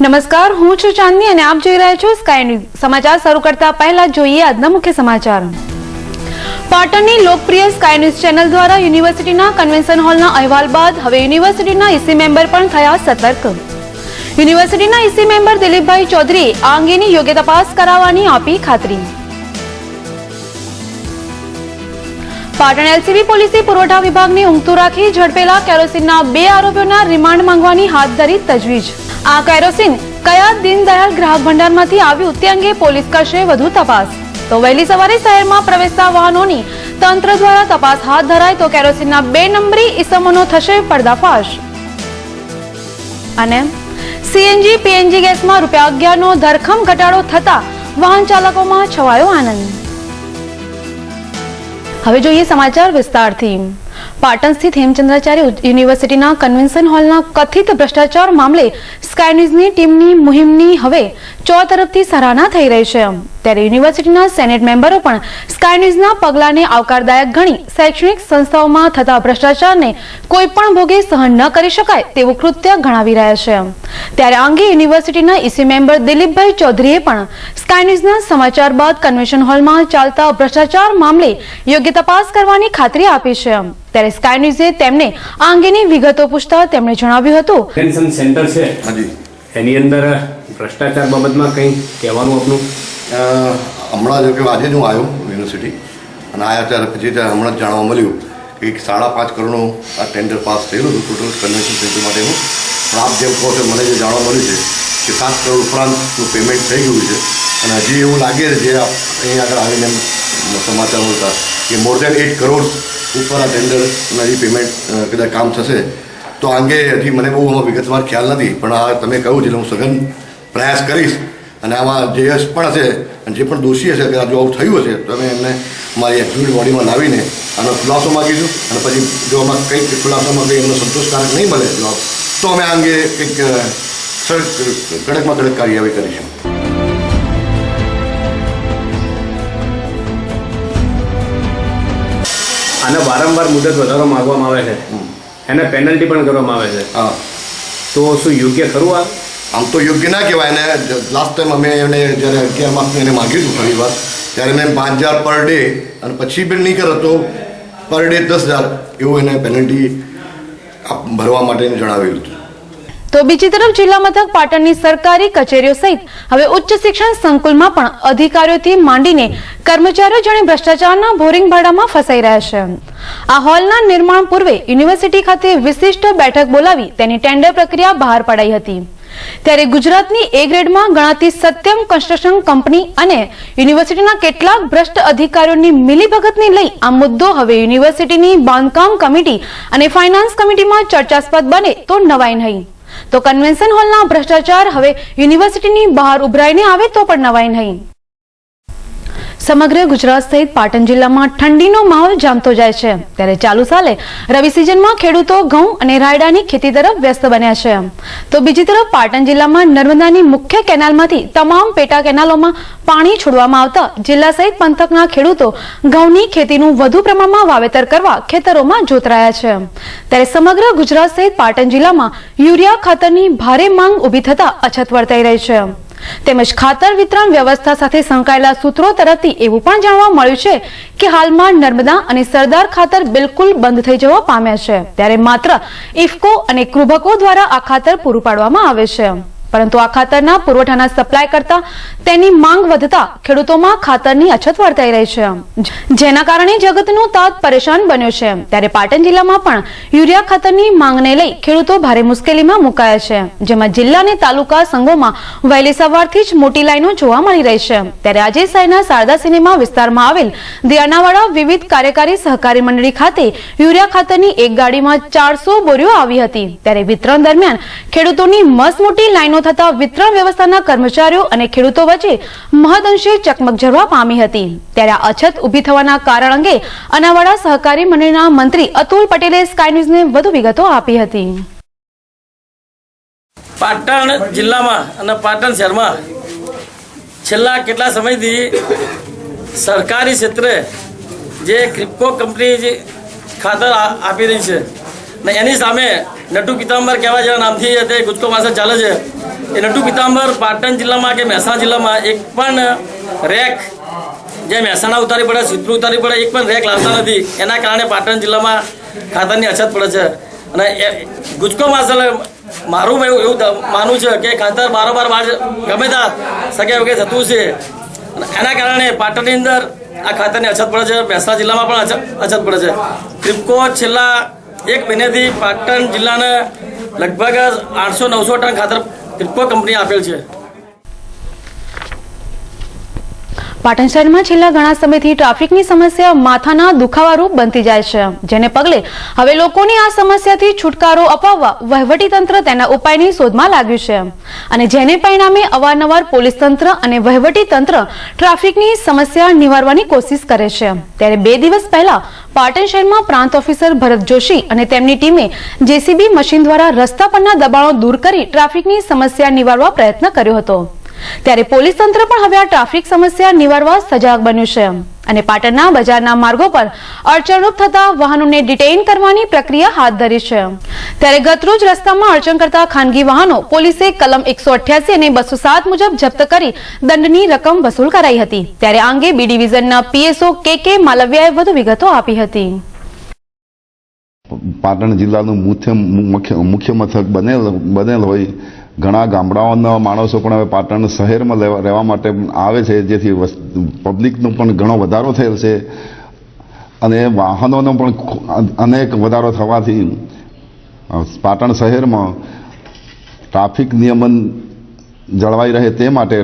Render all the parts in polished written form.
નમસ્કાર, હું છું ચાંદની અને આપ જોઈ રહ્યા છો સ્કાય ન્યૂઝ. સમાચાર શરૂ કરતા પહેલા જોઈએ આજના મુખ્ય સમાચાર. પાટણની લોકપ્રિય સ્કાય ન્યૂઝ ચેનલ દ્વારા યુનિવર્સિટીના કન્વેન્શન હોલના અહેવાલ બાદ હવે યુનિવર્સિટીના ઈસી મેમ્બર પણ થયા સતર્ક. યુનિવર્સિટીના ઈસી મેમ્બર દિલીપભાઈ ચૌધરીએ આ અંગેની યોગ્ય તપાસ કરાવવાની આપી ખાતરી. પાટણ એલસીબી પોલીસે પુરવઠા વિભાગની ઊંઘતું રાખી ઝડપેલા કેરોસીનના 2 આરોપીઓના રિમાન્ડ માંગવાની હાથ ધરી તજવીજ. આ કેરોસીન કયા દીનદયાળ ગ્રાહક ભંડારમાંથી આવ્યું તે અંગે પોલીસ કરશે વધુ તપાસ. તો વહેલી સવારે શહેરમાં પ્રવેશતા વાહનોની તંત્ર દ્વારા તપાસ હાથ ધરાય તો કેરોસીનના 2 નંબરી ઈસમોનો થશે પર્દાફાશ. અને સીએનજી પીએનજી ગેસમાં ₹11 નો ધરખમ ઘટાડો થતા વાહન ચાલકોમાં છવાયો આનંદ. હવે જોઈએ સમાચાર વિસ્તારથી. પાટણ સ્થિત હેમચંદ્રાચાર્ય યુનિવર્સિટીના કન્વેન્શન હોલના કથિત ભ્રષ્ટાચાર મામલે સ્કાય ન્યૂઝની ટીમની મુહિમની હવે તરફથી સરાહના થઈ રહી છે. ત્યારે યુનિવર્સિટીના સેનેટ મેમ્બરો પણ સ્કાય ન્યૂઝના પગલાને આવકારદાયક ગણી શૈક્ષણિક સંસ્થાઓમાં થતા ભ્રષ્ટાચારને કોઈ પણ ભોગે સહન ન કરી શકાય તેવું કૃત્ય ગણાવી રહ્યા છે. ત્યારે આ અંગે યુનિવર્સિટીના ઈસી મેમ્બર દિલીપભાઈ ચૌધરીએ પણ સ્કાય ન્યૂઝના સમાચાર બાદ કન્વેન્શન હોલમાં ચાલતા ભ્રષ્ટાચાર મામલે યોગ્ય તપાસ કરવાની ખાતરી આપી છે. ત્યારે સ્કાય ન્યૂઝે તેમને આ અંગેની વિગતો પૂછતા તેમણે જણાવ્યું હતું કન્વેન્શન સેન્ટર છે એની અંદર ભ્રષ્ટાચાર બાબતમાં કંઈ કહેવાનું આપનું? હમણાં જો કે આજે જ હું આવ્યો યુનિવર્સિટી અને આવ્યા ત્યારે પછી હમણાં જ જાણવા મળ્યું કે 5.5 કરોડનું આ ટેન્ડર પાસ થયેલું હતું ટોટલ કન્વેન્શન સેન્ટર માટેનું. પણ આપ જેમ કહો છો મને જે જાણવા મળ્યું છે કે 7 કરોડ ઉપરાંતનું પેમેન્ટ થઈ ગયું છે અને હજી એવું લાગે છે જે અહીં આગળ આવીને સમાચાર મળતા કે મોર દેન 8 કરોડ ઉપર આ ટેન્ડરના હજી પેમેન્ટ કદાચ કામ થશે. તો આ અંગે હજી મને બહુ આમાં વિગતવાર ખ્યાલ નથી, પણ આ તમે કહ્યું છે હું સઘન પ્રયાસ કરીશ અને આમાં જે યશ પણ હશે અને જે પણ દોષી હશે કે જો આવું થયું હશે તો અમે એમને મારી એક્ઝિક્યુટિવ બોડીમાં લાવીને આનો ખુલાસો માગીશું અને પછી જો આમાં કંઈક ખુલાસામાં કંઈ એમને સંતોષકારક નહીં મળે જવાબ તો અમે આ અંગે કંઈક કડકમાં કડક કાર્યવાહી કરીશું. આને વારંવાર મુદત વધારો માગવામાં આવે છે, એને પેનલ્ટી પણ કરવામાં આવે છે. હા, તો શું યોગ્ય ખરું આ? આમ તો યોગ્ય ના કહેવાય. એને લાસ્ટ ટાઈમ અમે એને જ્યારે 11 માસનું એને માગ્યું હતું ઘણી વાર ત્યારે મેં 5,000 પર ડે અને પછી પણ નહીં કરો તો પર ડે 10,000 એવું એને પેનલ્ટી ભરવા માટે જણાવેલું હતું. તો બીજી તરફ જિલ્લા મથક પાટણની સરકારી કચેરીઓ સહિત હવે ઉચ્ચ શિક્ષણ સંકુલમાં પણ અધિકારીઓથી માંડીને કર્મચારીઓ જાણે ભ્રષ્ટાચારના બોરિંગ ભાડામાં ફસાઈ રહ્યા છે. આ હોલના નિર્માણ પૂર્વે યુનિવર્સિટી ખાતે વિશિષ્ટ બેઠક બોલાવી તેની ટેન્ડર પ્રક્રિયા બહાર પડાઈ હતી. ત્યારે ગુજરાતની A ગ્રેડમાં ગણાતી સત્યમ કન્સ્ટ્રક્શન કંપની અને યુનિવર્સિટીના કેટલાક ભ્રષ્ટ અધિકારીઓની મિલીભગતને લઈ આ મુદ્દો હવે યુનિવર્સિટીની બાંધકામ કમિટી અને ફાઇનાન્સ કમિટીમાં ચર્ચાસ્પદ બને તો નવાઈ નહીં. તો કન્વેન્શન હોલના ભ્રષ્ટાચાર હવે યુનિવર્સિટીની બહાર ઉભરાઈને આવે તો પણ નવાઈ નહીં. સમગ્ર ગુજરાત સહિત પાટણ જિલ્લામાં ઠંડીનો માહોલ જામતો જાય છે. ત્યારે ચાલુ સાલે રવિ સિઝનમાં ખેડૂતો ઘઉં અને રાયડાની ખેતી તરફ વ્યસ્ત બન્યા છે. તો બીજી તરફ પાટણ જિલ્લામાં નર્મદાની મુખ્ય કેનાલમાંથી તમામ પેટા કેનાલોમાં પાણી છોડવામાં આવતા જિલ્લા સહિત પંથકના ખેડૂતો ઘઉંની ખેતીનું વધુ પ્રમાણમાં વાવેતર કરવા ખેતરોમાં જોતરાયા છે. ત્યારે સમગ્ર ગુજરાત સહિત પાટણ જિલ્લામાં યુરિયા ખાતરની ભારે માંગ ઊભી થતા અછત વર્તાઈ રહી છે. તેમજ ખાતર વિતરણ વ્યવસ્થા સાથે સંકળાયેલા સૂત્રો તરફથી એવું પણ જાણવા મળ્યું છે કે હાલમાં નર્મદા અને સરદાર ખાતર બિલકુલ બંધ થઈ જવા પામ્યા છે. ત્યારે માત્ર ઇફકો અને કૃભકો દ્વારા આ ખાતર પૂરું પાડવામાં આવે છે. પરંતુ આ ખાતરના પુરવઠાના સપ્લાય કરતા તેની માંગ વધતા ખેડૂતોમાં ખાતરની અછત વર્તાઈ રહી છે, જેના કારણે જગતનું તાત પરેશાન બન્યો છે. ત્યારે પાટણ જિલ્લામાં પણ યુરિયા ખાતરની માંગને લઈ ખેડૂતો ભારે મુશ્કેલીમાં મુકાયા છે, જેમાં જિલ્લા અને તાલુકા સંઘોમાં વહેલી સવારથી જ મોટી લાઈનો જોવા મળી રહી છે. ત્યારે આજે શહેરના શારદા સિનેમા વિસ્તારમાં આવેલ દિયાનાવાડા વિવિધ કાર્યકારી સહકારી મંડળી ખાતે યુરિયા ખાતરની એક ગાડીમાં 400 બોરીઓ આવી હતી. ત્યારે વિતરણ દરમિયાન ખેડૂતોની મસમોટી લાઈનો થતા વિતરણ વ્યવસ્થાના કર્મચારીઓ અને ખેડૂતો વચ્ચે મહદઅંશે ચકમક જરવા પામી હતી. ત્યારે આ અછત ઊભી થવાના કારણ અંગે અનાવાડા સહકારી મંડળના મંત્રી અતુલ પટેલે સ્કાય ન્યૂઝને વધુ વિગતો આપી હતી. પાટણ જિલ્લામાં અને પાટણ શહેરમાં છેલ્લા કેટલા સમયથી સરકારી ક્ષેત્રે જે ક્રિપ્કો કંપની ખાતર આપી રહી છે ને એની સામે નટુ પિતાંબર કહેવા જેવા નામથી તે ગુજકો માસા ચાલે છે એ નટુ પિતાંબર પાટણ જિલ્લામાં કે મહેસાણા જિલ્લામાં એક પણ રેક જે મહેસાણા ઉતારી પડે, સિદ્ધપુર ઉતારી પડે, એક પણ રેક લાવતા નથી. એના કારણે પાટણ જિલ્લામાં ખાતરની અછત પડે છે. અને ગુજકો માસલ મારું એવું માનવું છે કે ખાતર બારોબાર બહાર ગમે ત્યાં સગે વગે થતું છે. અને એના કારણે પાટણની અંદર આ ખાતરની અછત પડે છે. મહેસાણા જિલ્લામાં પણ અછત પડે છે. ક્રિપ્કો છેલ્લા એક મહિનેથી પાટણ જિલ્લાને લગભગ 800-900 ટન ખાતર ક્રિપ્કો કંપની આપેલ છે. પાટણ શહેરમાં છેલ્લા ઘણા સમયથી ટ્રાફિકની સમસ્યા માથાના દુખાવારૂપ બનતી જાય છે, જેને પગલે હવે લોકોની આ સમસ્યાથી છુટકારો અપાવવા વહીવટીતંત્ર તેના ઉપાયની શોધમાં લાગ્યું છે, અને જેને પરિણામે અવારનવાર પોલીસ તંત્ર અને વહીવટીતંત્ર ટ્રાફિકની સમસ્યા નિવારવાની કોશિશ કરે છે. ત્યારે 2 દિવસ પહેલા પાટણ શહેરમાં પ્રાંત ઓફિસર ભરત જોશી અને તેમની ટીમે જેસીબી મશીન દ્વારા રસ્તા પરના દબાણો દૂર કરી ટ્રાફિકની સમસ્યા નિવારવા પ્રયત્ન કર્યો હતો. ત્યારે પોલીસ તંત્ર પણ હવે આ ટ્રાફિક સમસ્યા નિવારવા સજાગ બન્યું છે અને પાટણના બજારના માર્ગો પર અડચણરૂપ થતા વાહનોને ડિટેઇન કરવાની પ્રક્રિયા હાથ ધરી છે. ત્યારે ગતરોજ રસ્તામાં અડચણ કરતા ખાનગી વાહનો પોલીસે કલમ 188 અને 207 મુજબ જપ્ત કરી દંડની રકમ વસૂલ કરાઈ હતી. ત્યારે આ અંગે બી ડિવિઝનના પીએસઓ કે માલવિયાએ વધુ વિગતો આપી હતી. પાટણ જિલ્લાનું મુખ્ય મથક બનેલ હોય ઘણા ગામડાઓના માણસો પણ હવે પાટણ શહેરમાં રહેવા માટે આવે છે, જેથી પબ્લિકનો પણ ઘણો વધારો થયેલ છે અને વાહનોનો પણ અનેક વધારો થવાથી પાટણ શહેરમાં ટ્રાફિક નિયમન જળવાઈ રહે તે માટે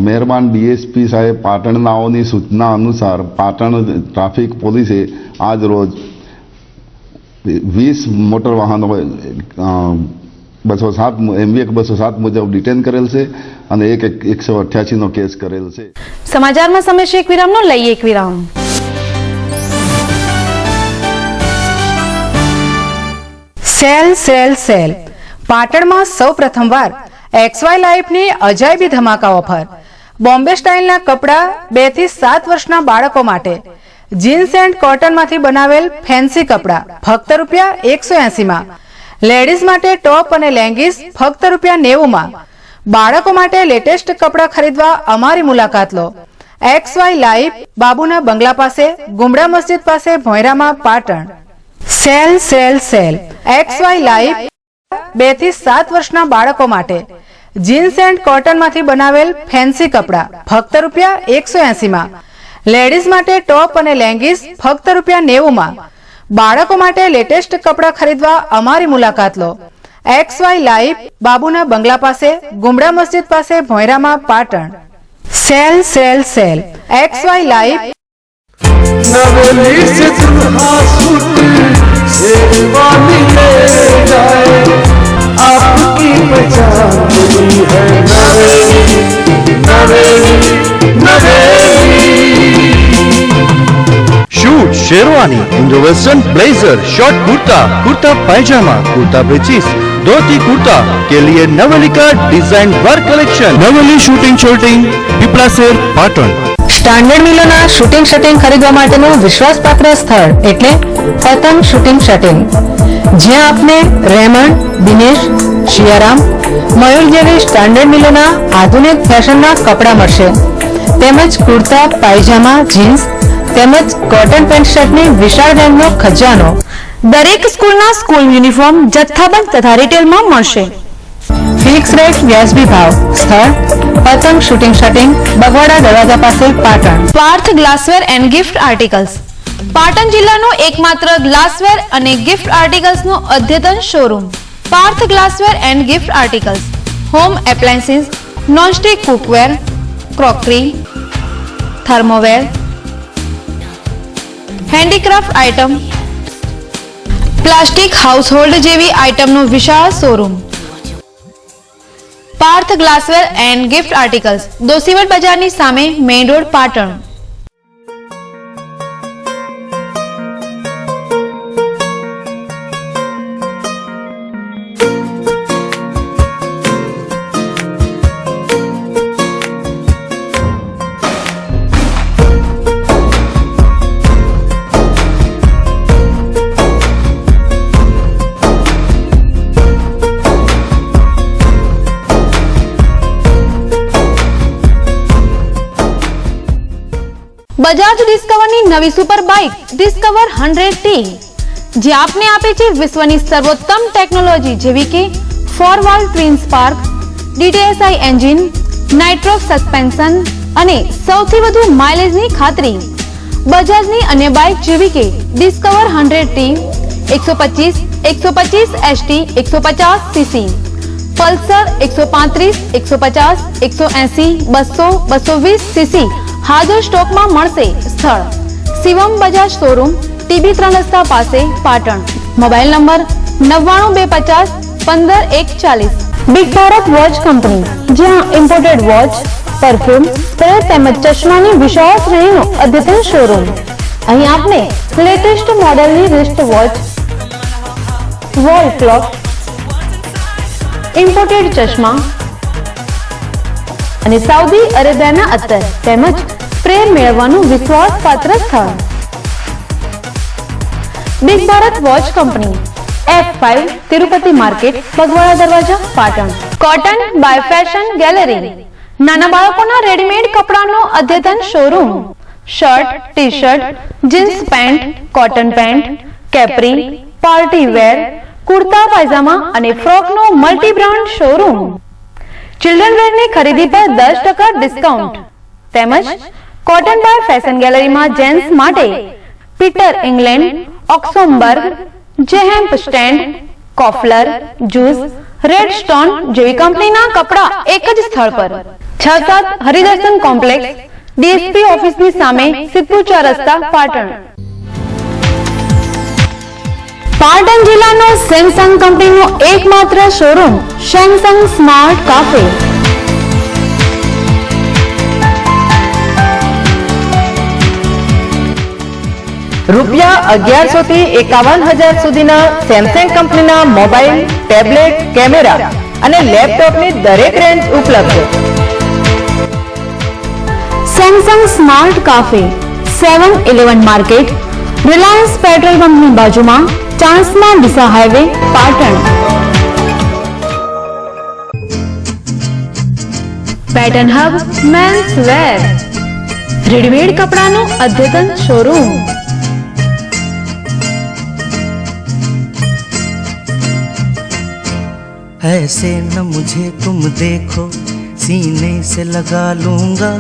મહેરબાન ડીએસપી સાહેબ પાટણનાઓની સૂચના અનુસાર પાટણ ટ્રાફિક પોલીસે આજ રોજ 20 મોટર વાહનો 207 MVAC 207 મુજબ ડિટેન કરેલ છે અને 188 નો કેસ કરેલ છે. સમાચારમાં સમય છે એક વિરામનો, લઈએ એક વિરામ. સેલ પાટણમાં સૌ પ્રથમવાર XY લાઈફની અજાયબી ધમાકા ઓફર. બોમ્બે સ્ટાઇલના કપડા 2 થી 7 વર્ષના બાળકો માટે. જીન્સ એન્ડ કોટનમાંથી બનાવેલ ફેન્સી કપડા ફક્ત ₹180 માં. લેડીઝ માટે ટોપ અને લેંગીસ ફક્ત ₹90 માં. બાળકો માટે લેટેસ્ટ કપડા ખરીદવા અમારી મુલાકાત લો. XY લાઈફ, બાબુના બંગલા પાસે, ગુમડા મસ્જિદ પાસે, ભોંયરામાં, પાટણ. સેલ XY લાઈફ 2 થી 7 વર્ષના બાળકો માટે. જીન્સ એન્ડ કોટનમાંથી બનાવેલ ફેન્સી કપડા ફક્ત ₹180 માં. લેડીઝ માટે ટોપ અને લેંગીસ ફક્ત ₹90 માં. બાળકો માટે લેટેસ્ટ કપડા ખરીદવા અમારી મુલાકાત લો. XY લાઈફ, બાબુના બંગલા પાસે, ગુમડા મસ્જિદ પાસે, ભોંયરામાં, Patan. Sale XY life. Naveli से दुल्हा सूट शेरवानी ले जाए, आपकी पहचान है Naveli Naveli Naveli. Suit sherwani, Indo western blazer, short kurta, kurta pyjama, kurta पेचिस, धोती कुर्ता के लिए नवेली का design work collection. Naveli shooting shirting पीपलासेर पाटण. સ્ટાન્ડર્ડ મિલોના શૂટિંગ શર્ટિંગ ખરીદવા માટેનું વિશ્વાસપાત્ર સ્થળ એટલે પતંગ શૂટિંગ શર્ટિંગ, જ્યાં આપને રેમન્ડ, દિનેશ, શિયારામ, મયુર જેવી સ્ટાન્ડર્ડ મિલોના આધુનિક ફેશનના કપડા મળશે, તેમજ કુર્તા, પાયજામા, જીન્સ તેમજ કોટન પેન્ટ શર્ટની વિશાળ રેન્જનો ખજાનો. દરેક સ્કૂલના સ્કૂલ યુનિફોર્મ જથ્થાબંધ તથા રિટેલમાં મળશે. ફિક્સ રેટ, વ્યાજબી ભાવ. સ્થળ પતંગ શૂટિંગ શર્ટિંગ, બગવાડા દરવાજા પાસે, Patan. Parth glassware and gift articles, Patan જિલ્લાનો એકમાત્ર ગ્લાસવેર અને ગિફ્ટ આર્ટિકલ્સનો અદ્યતન showroom. Parth glassware and gift articles, home appliances, nonstick cookware, crockery, thermoware, handicraft item, plastic household જેવી આઇટમનો વિશાળ showroom. Parth glassware and gift articles, Doshivad બજારની સામે, મેઇન રોડ, પાટણ. બજાજ ડિસ્કવરની નવી સુપર બાઇક ડિસ્કવર 100T જે આપને આપે છે વિશ્વની સર્વોત્તમ ટેકનોલોજી જેવી કે 4 twin spark, DTSI engine, nitrox suspension અને સૌથી વધુ માઇલેજની ખાતરી. બજાજની અન્ય બાઇક જેવી કે discover 100T 125, 125 ST 150 cc, Pulsar 135, 150, 180, 200, 220 cc હાજર સ્ટોકમાં મળશે. સ્થળ શિવમ બજાજ શોરૂમ, TB 3 રસ્તા પાસે, Patan. Mobile number 99250 15140. Big Bharat watch company જ્યાં ઇમ્પોર્ટેડ વોચ, પરફ્યુમ, સ્પ્રે તેમજ ચશ્માની વિશાળ શ્રેણીનો અદ્યતન શોરૂમ. અહીં આપને લેટેસ્ટ મોડેલની wrist watch, wall clock, imported ચશ્મા અને સાઉદી અરેબિયાના અત્તર તેમજ સ્પ્રે મેળવવાનું વિશ્વાસપાત્ર સ્થળ. Big Bharat watch company, F5 Tirupati market, Bagwada Darwaja, Patan. Cotton by fashion gallery નાના બાળકોના રેડીમેડ કપડાનો અદ્યતન showroom. Shirt, T-shirt, jeans pant, cotton pant, capri, party wear, kurta pyjama અને ફ્રોકનો મલ્ટી બ્રાન્ડ શોરૂમ. ચિલ્ડ્રન વેરની ખરીદી પર 10% ડિસ્કાઉન્ટ તેમજ કોટન બાય ફેશન ગેલેરીમાં જેન્ટ્સ માટે Peter England, Oxemberg, J Hampstead, કોફલર, જૂસ, રેડ સ્ટોન જેવી કંપનીના કપડા એક જ સ્થળ પર. 6-7 હરિદર્શન કોમ્પ્લેક્સ, ડીએસપી ઓફિસની સામે, સિદ્ધપુર 4 રસ્તા, પાટણ. પાટણ જિલ્લાનો સેમસંગ કંપનીનો એકમાત્ર શોરૂમ સેમસંગ સ્માર્ટ કાફે. રૂપિયા 1100 થી 51,000 સુધીના સેમસંગ કંપનીના મોબાઈલ, ટેબ્લેટ, કેમેરા અને લેપટોપની દરેક રેન્જ ઉપલબ્ધ. Samsung smart cafe 7-11 market, Reliance petrol પંપની બાજુમાં, Chanasma Deesa highway, Patan. Pattern hub men's wear readymade કપડાનો અદ્યતન શોરૂમ. ऐसे न मुझे तुम देखो, सीने से लगा लूंगा,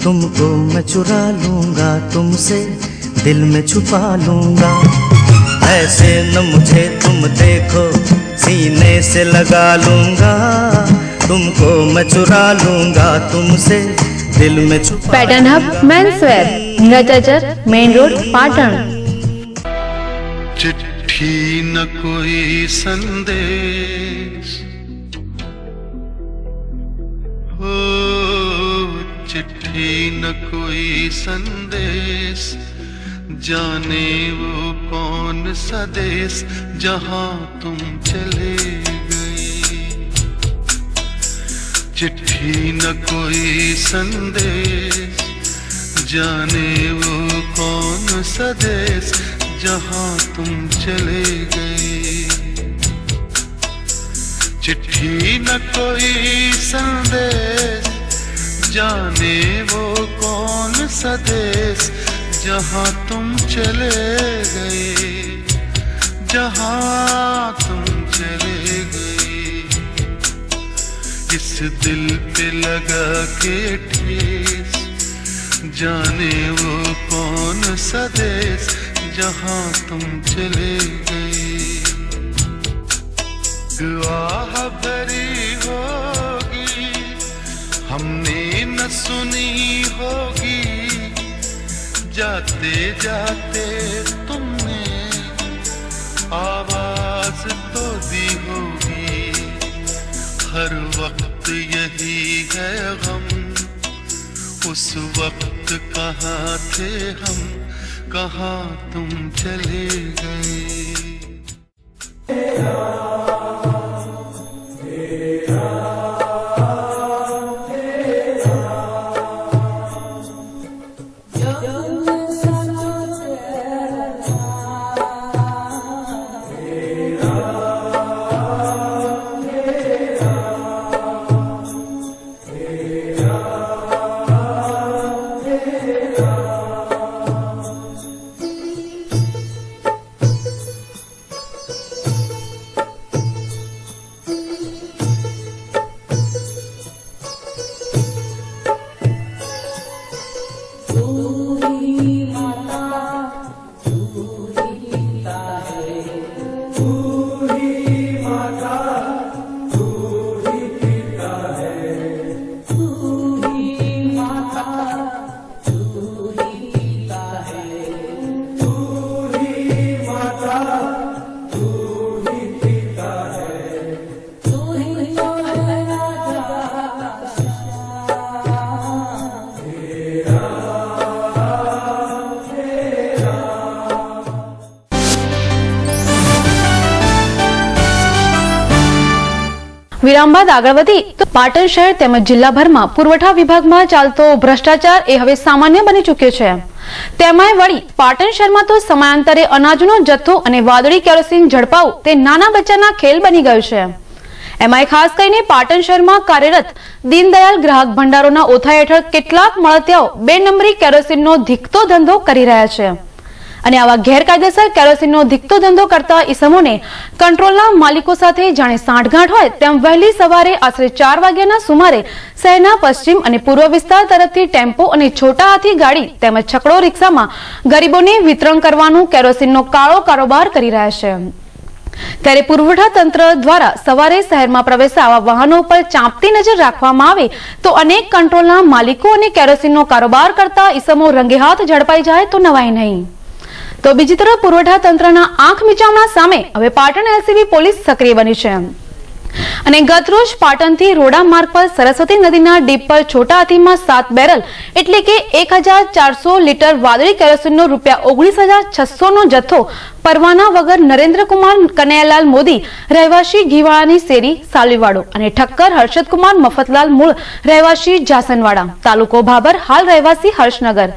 तुमको मैं चुरा लूंगा, तुमसे दिल में छुपा लूंगा. ऐसे न मुझे तुम देखो, सीने से लगा लूंगा, तुमको मैं चुरा लूंगा, तुमसे दिल में छुपा. પેટર્ન હબ મેન્સ વેર, હીરાચર, મેઇન રોડ, પાટણ. चिट्ठी न कोई संदेश हो, चिट्ठी न कोई संदेश, जाने वो कौन सा देश जहाँ तुम चले गए. चिट्ठी न कोई संदेश, जाने वो कौन सा देश जहाँ तुम चले गए. चिट्ठी न कोई संदेश, जाने वो कौन सा देश जहाँ तुम चले गए, जहाँ तुम चले गए. इस दिल पे लगा के ठेस, जाने वो कौन सा देश जहाँ तुम चले गए. आह भरी होगी हमने न सुनी होगी, जाते जाते तुमने आवाज तो दी होगी. हर वक्त यही है गम, उस वक्त कहाँ थे हम, कहाँ तुम चले गए. વિરામ બાદ આગળ વધી તો પાટણ શહેર તેમજ જિલ્લાભરમાં પુરવઠા વિભાગમાં ચાલતો ભ્રષ્ટાચાર એ હવે સામાન્ય બની ચૂક્યો છે. તેમાંય વળી પાટણ શહેરમાં તો સમયાંતરે અનાજનો જથ્થો અને વાદળી કેરોસીન ઝડપાવું તે નાના બચ્ચાના ખેલ બની ગયું છે. એમાંય ખાસ કરીને પાટણ શહેરમાં કાર્યરત દીનદયાલ ગ્રાહક ભંડારોના ઓથા હેઠળ કેટલાક મળતિયાઓ 2 નંબરી કેરોસીનનો ધીકતો ધંધો કરી રહ્યા છે. અને આવા ગેરકાયદેસર કેરોસીનનો ધીકતો ધંધો કરતા ઈસમોને કંટ્રોલના માલિકો સાથે જાણે સાંઠગાંઠ હોય તેમ વહેલી સવારે આશરે 4 વાગ્યાના સુમારે શહેરના પશ્ચિમ અને પૂર્વ વિસ્તાર તરફથી ટેમ્પો અને છોટા હાથી ગાડી તેમજ છકડો રિક્ષામાં ગરીબોને વિતરણ કરવાનું કેરોસીનનો કાળો કારોબાર કરી રહ્યા છે. ત્યારે પુરવઠા તંત્ર દ્વારા સવારે શહેરમાં પ્રવેશતા આવા વાહનો પર ચાંપતી નજર રાખવામાં આવે તો અનેક કંટ્રોલના માલિકો અને કેરોસીનનો કારોબાર કરતા ઈસમો રંગેહાથ ઝડપાઈ જાય તો નવાઈ નહીં. તો બીજી તરફ પુરવઠા તંત્રના આંખ મીચામણા સામે હવે પાટણ એલસીબી પોલીસ સક્રિય બની છે. અને ગતરોજ પાટણથી રોડા માર્ગ પર સરસ્વતી નદીના ડીપ પર છોટા હાથીમાં 7 બેરલ એટલે કે 1400 લીટર વાદળી કેરોસીનનો ₹19,600 નો જથ્થો પરવાના વગર નરેન્દ્રકુમાર કનૈયાલાલ મોદી રહેવાસી ઘીવાળાની શેરી સાલીવાડો અને ઠક્કર હર્ષદકુમાર મફતલાલ મૂળ રહેવાસી જાસનવાડા તાલુકો ભાભર હાલ રહેવાસી હર્ષનગર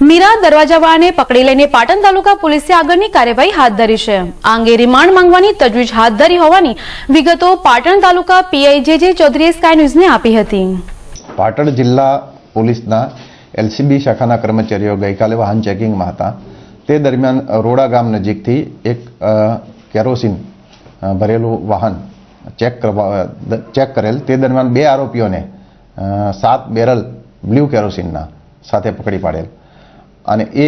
મીરા દરવાજાવાળાને પકડી લઈને પાટણ તાલુકા પોલીસે આગળની કાર્યવાહી હાથ ધરી છે. આ અંગે રિમાન્ડ માંગવાની તજવીજ હાથ ધરી હોવાની વિગતો પાટણ તાલુકા પીઆઈ જે ચૌધરીએ સ્કાય ન્યૂઝને આપી હતી. પાટણ જિલ્લા પોલીસના એલસીબી શાખાના કર્મચારીઓ ગઈકાલે વાહન ચેકિંગમાં હતા. તે દરમિયાન રોડા ગામ નજીકથી એક કેરોસીન ભરેલું વાહન ચેક કરેલ. તે દરમિયાન 2 આરોપીઓને 7 બેરલ બ્લુ કેરોસીનના સાથે પકડી પાડેલ અને એ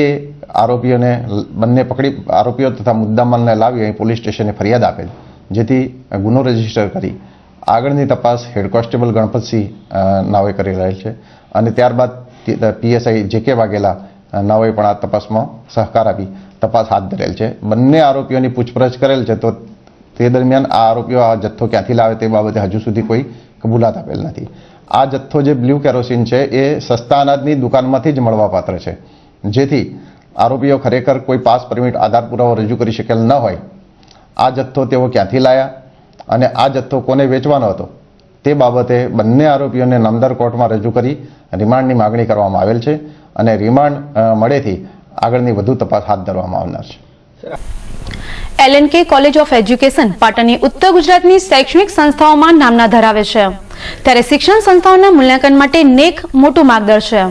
આરોપીઓ તથા મુદ્દામાલને લાવી અહીં પોલીસ સ્ટેશને ફરિયાદ આપેલ, જેથી ગુનો રજીસ્ટર કરી આગળની તપાસ હેડ કોન્સ્ટેબલ ગણપતસિંહ નાઓએ કરી રહેલ છે. અને ત્યારબાદ પીએસઆઈ જે.કે. વાઘેલા નાઓએ પણ આ તપાસમાં સહકાર આપી તપાસ હાથ ધરેલ છે. બંને આરોપીઓની પૂછપરછ કરેલ છે. તો તે દરમિયાન આ આરોપીઓ આ જથ્થો ક્યાંથી લાવે તે બાબતે હજુ સુધી કોઈ કબૂલાત આપેલ નથી. આ જથ્થો જે બ્લુ કેરોસીન છે એ સસ્તા અનાજની દુકાનમાંથી જ મળવાપાત્ર છે, જેથી આરોપીઓ ખરેખર કોઈ પાસ પરમિટ આધાર પુરાવો રજૂ કરી શકેલ ન હોય. આ જથ્થો તેઓ ક્યાંથી લાયા અને આ જથ્થો કોને વેચવાનો હતો તે બાબતે બંને આરોપીઓને નામદાર કોર્ટમાં રજૂ કરી રિમાન્ડની માગણી કરવામાં આવેલ છે અને રિમાન્ડ મળેથી આગળની વધુ તપાસ હાથ ધરવામાં આવનાર છે. LNK કોલેજ ઓફ એજ્યુકેશન પાટણની ઉત્તર ગુજરાતની શૈક્ષણિક સંસ્થાઓમાં નામના ધરાવે છે. ત્યારે શિક્ષણ સંસ્થાઓના મૂલ્યાંકન માટે નેક મોટું માર્ગદર્શન છે.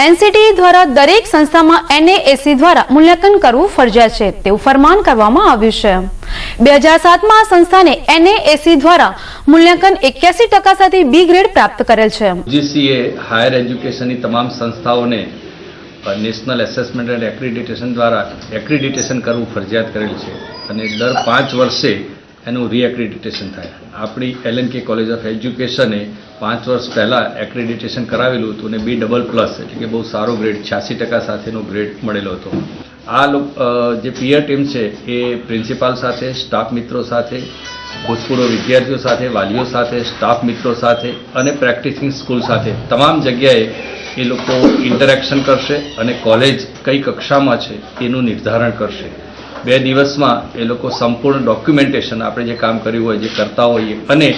એનસીટી દ્વારા દરેક સંસ્થામાં NAAC દ્વારા મૂલ્યાંકન કરવું ફરજિયાત છે તેવું ફરમાન કરવામાં આવ્યું છે. 2007માં આ સંસ્થાને NAAC દ્વારા મૂલ્યાંકન 81% સાથે B ગ્રેડ પ્રાપ્ત કરેલ છે. UGCએ હાયર એજ્યુકેશનની તમામ સંસ્થાઓને નેશનલ એસેસમેન્ટ એન્ડ એક્રિડિટેશન દ્વારા એક્રિડિટેશન કરવું ફરજિયાત કરેલ છે અને દર 5 વર્ષે એનું રીએક્રિડિટેશન થાય. આપણી LNK કોલેજ ઓફ એજ્યુકેશને 5 વર્ષ પહેલાં એક્રિડિટેશન કરાવેલું હતું અને B++ એટલે કે બહુ સારો ગ્રેડ 86% સાથેનો ગ્રેડ મળેલો હતો. આ જે પીયર ટીમ છે એ પ્રિન્સિપાલ સાથે, સ્ટાફ મિત્રો સાથે, ભૂતપૂર્વ વિદ્યાર્થીઓ સાથે, વાલીઓ સાથે, સ્ટાફ મિત્રો સાથે અને પ્રેક્ટિસિંગ સ્કૂલ સાથે તમામ જગ્યાએ એ લોકો ઇન્ટરેક્શન કરશે અને કોલેજ કઈ કક્ષામાં છે એનું નિર્ધારણ કરશે. 2 દિવસમાં એ લોકો સંપૂર્ણ ડોક્યુમેન્ટેશન આપણે જે કામ કર્યું હોય, જે કરતા હોઈએ અને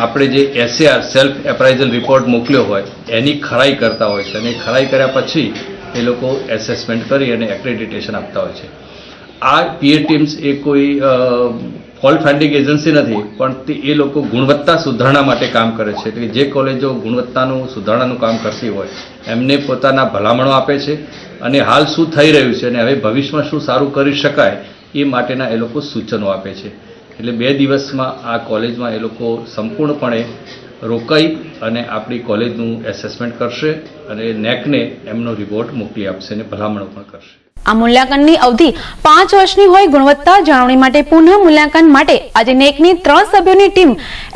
આપણે જે SAR સેલ્ફ એપ્રાઇઝલ રિપોર્ટ મોકલ્યો હોય એની ખરાઈ કરતા હોય છે અને ખરાઈ કર્યા પછી એ લોકો એસેસમેન્ટ કરી અને એક્રેડિટેશન આપતા હોય છે. આ પીએ ટીમ્સ એ કોઈ ફોલ્ટ ફાઇન્ડિંગ એજન્સી નથી, પણ એ લોકો ગુણવત્તા સુધારણા માટે કામ કરે છે. એટલે જે કોલેજો ગુણવત્તાનું સુધારણાનું કામ કરતી હોય એમને પોતાના ભલામણો આપે છે અને હાલ શું થઈ રહ્યું છે અને હવે ભવિષ્યમાં શું સારું કરી શકાય એ માટેના એ લોકો સૂચનો આપે છે. એટલે 2 દિવસમાં આ કોલેજમાં એ લોકો સંપૂર્ણપણે રોકાઈ અને આપણી કોલેજનું એસેસમેન્ટ કરશે અને નેકને એમનો રિપોર્ટ મોકલી આપશે અને ભલામણો પણ કરશે. આ મૂલ્યાંકનની અવધિ 5 વર્ષની હોય. ગુણવત્તા જાળવણી માટે પુનઃ મૂલ્યાંકન માટે આજે નેકની 3 સભ્યોની ટીમ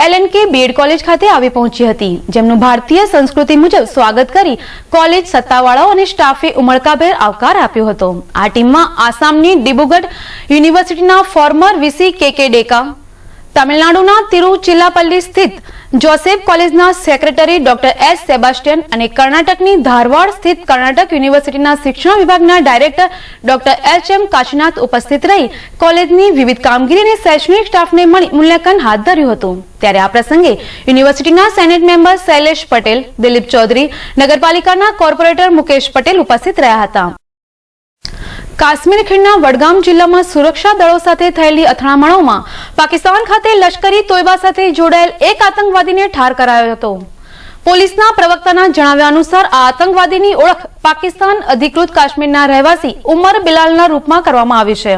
LNK બીએડ કોલેજ ખાતે આવી પહોંચી હતી, જેમનું ભારતીય સંસ્કૃતિ મુજબ સ્વાગત કરી કોલેજ સત્તાવાળાઓ અને સ્ટાફે ઉમળકાભેર આવકાર આપ્યો હતો. આ ટીમમાં આસામની ડિબ્રુગઢ યુનિવર્સિટીના ફોર્મર VC KK ડેકા, તમિલનાડુના તિરુચિલ્લાપલ્લી સ્થિત જોસેફ કોલેજના સેક્રેટરી ડોક્ટર S સેબાસ્ટિયન અને કર્ણાટકની ધારવાડ સ્થિત કર્ણાટક યુનિવર્સિટીના શિક્ષણ વિભાગના ડાયરેક્ટર ડોક્ટર HM કાશીનાથ ઉપસ્થિત રહી કોલેજની વિવિધ કામગીરી અને શૈક્ષણિક સ્ટાફને મળી મૂલ્યાંકન હાથ ધર્યું હતું. ત્યારે આ પ્રસંગે યુનિવર્સિટીના સેનેટ મેમ્બર શૈલેષ પટેલ, દિલીપ ચૌધરી, નગરપાલિકાના કોર્પોરેટર મુકેશ પટેલ ઉપસ્થિત રહ્યા હતા. કાશ્મીર ખીણના વડગામ જિલ્લામાં સુરક્ષા દળો સાથે થયેલી અથડામણોમાં પાકિસ્તાન ખાતે લશ્કરી તોયબા સાથે જોડાયેલ એક આતંકવાદીને ઠાર કરાયો હતો. પોલીસના પ્રવક્તાના જણાવ્યા અનુસાર આ આતંકવાદીની ઓળખ પાકિસ્તાન અધિકૃત કાશ્મીરના રહેવાસી ઉમર બિલાલના રૂપમાં કરવામાં આવી છે.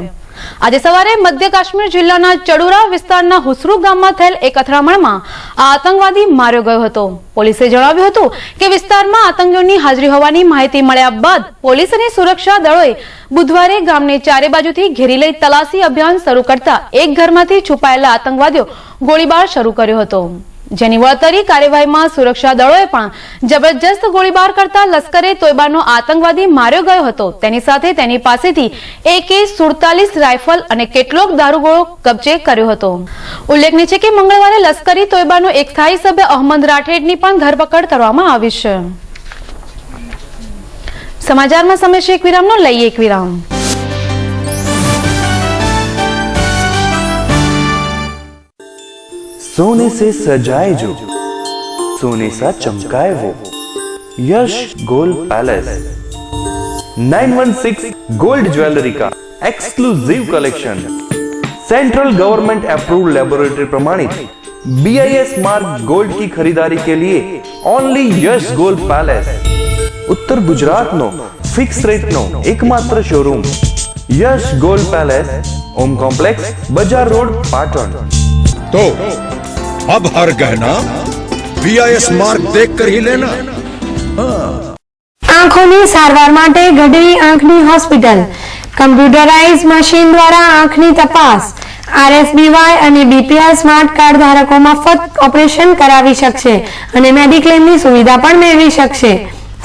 આજે સવારે મધ્ય કાશ્મીર જિલ્લાના ચડુરા વિસ્તારના હુસરુ ગામમાં થયેલ એક અથડામણમાં આ આતંકવાદી માર્યો ગયો હતો. પોલીસે જણાવ્યું હતું કે વિસ્તારમાં આતંકીઓની હાજરી હોવાની માહિતી મળ્યા બાદ પોલીસ અને સુરક્ષા દળોએ બુધવારે ગામને ચારે બાજુથી ઘેરી લઈ તલાશી અભિયાન શરૂ કરતા એક ઘરમાંથી છુપાયેલા આતંકવાદીઓ ગોળીબાર શરૂ કર્યો હતો, જેની વળતરી કાર્યવાહીમાં સુરક્ષા દળોએ પણ જબરજસ્ત ગોળીબાર કરતા લશ્કરે તોયબાનો આતંકવાદી માર્યો ગયો હતો. તેની સાથે તેની પાસેથી AK-47 રાઇફલ અને કેટલોક દારૂગોળો કબજે કર્યો હતો. ઉલ્લેખનીય છે કે મંગળવારે લશ્કરી તોયબાનો એક સ્થાયી સભ્ય અહમદ રાઠેડની પણ ધરપકડ કરવામાં આવી છે. સમાચારમાં સમય છે એક વિરામનો, લઈએ એક વિરામ. सोने से सजाए जो सोने सा चमकाए वो Yash gold palace 916 gold jewellery का exclusive collection central government approved laboratory प्रमाणित BIS मार्क गोल्ड की खरीदारी के लिए ओनली यश गोल्ड पैलेस उत्तर गुजरात नो फिक्स रेट नो एकमात्र showroom Yash gold palace Om complex Bazar road Patan. तो अब हर गहना BIS मार्क देखकर ही लेना. આંખોની સારવાર માટે ગઢવી આંખની હોસ્પિટલ કમ્પ્યુટરાઇઝ મશીન દ્વારા આંખની તપાસ, RSBY અને BPL સ્માર્ટ કાર્ડ ધારકો મફત ઓપરેશન કરાવી શકશે અને મેડિક્લેમની સુવિધા પણ મેળવી શકશે.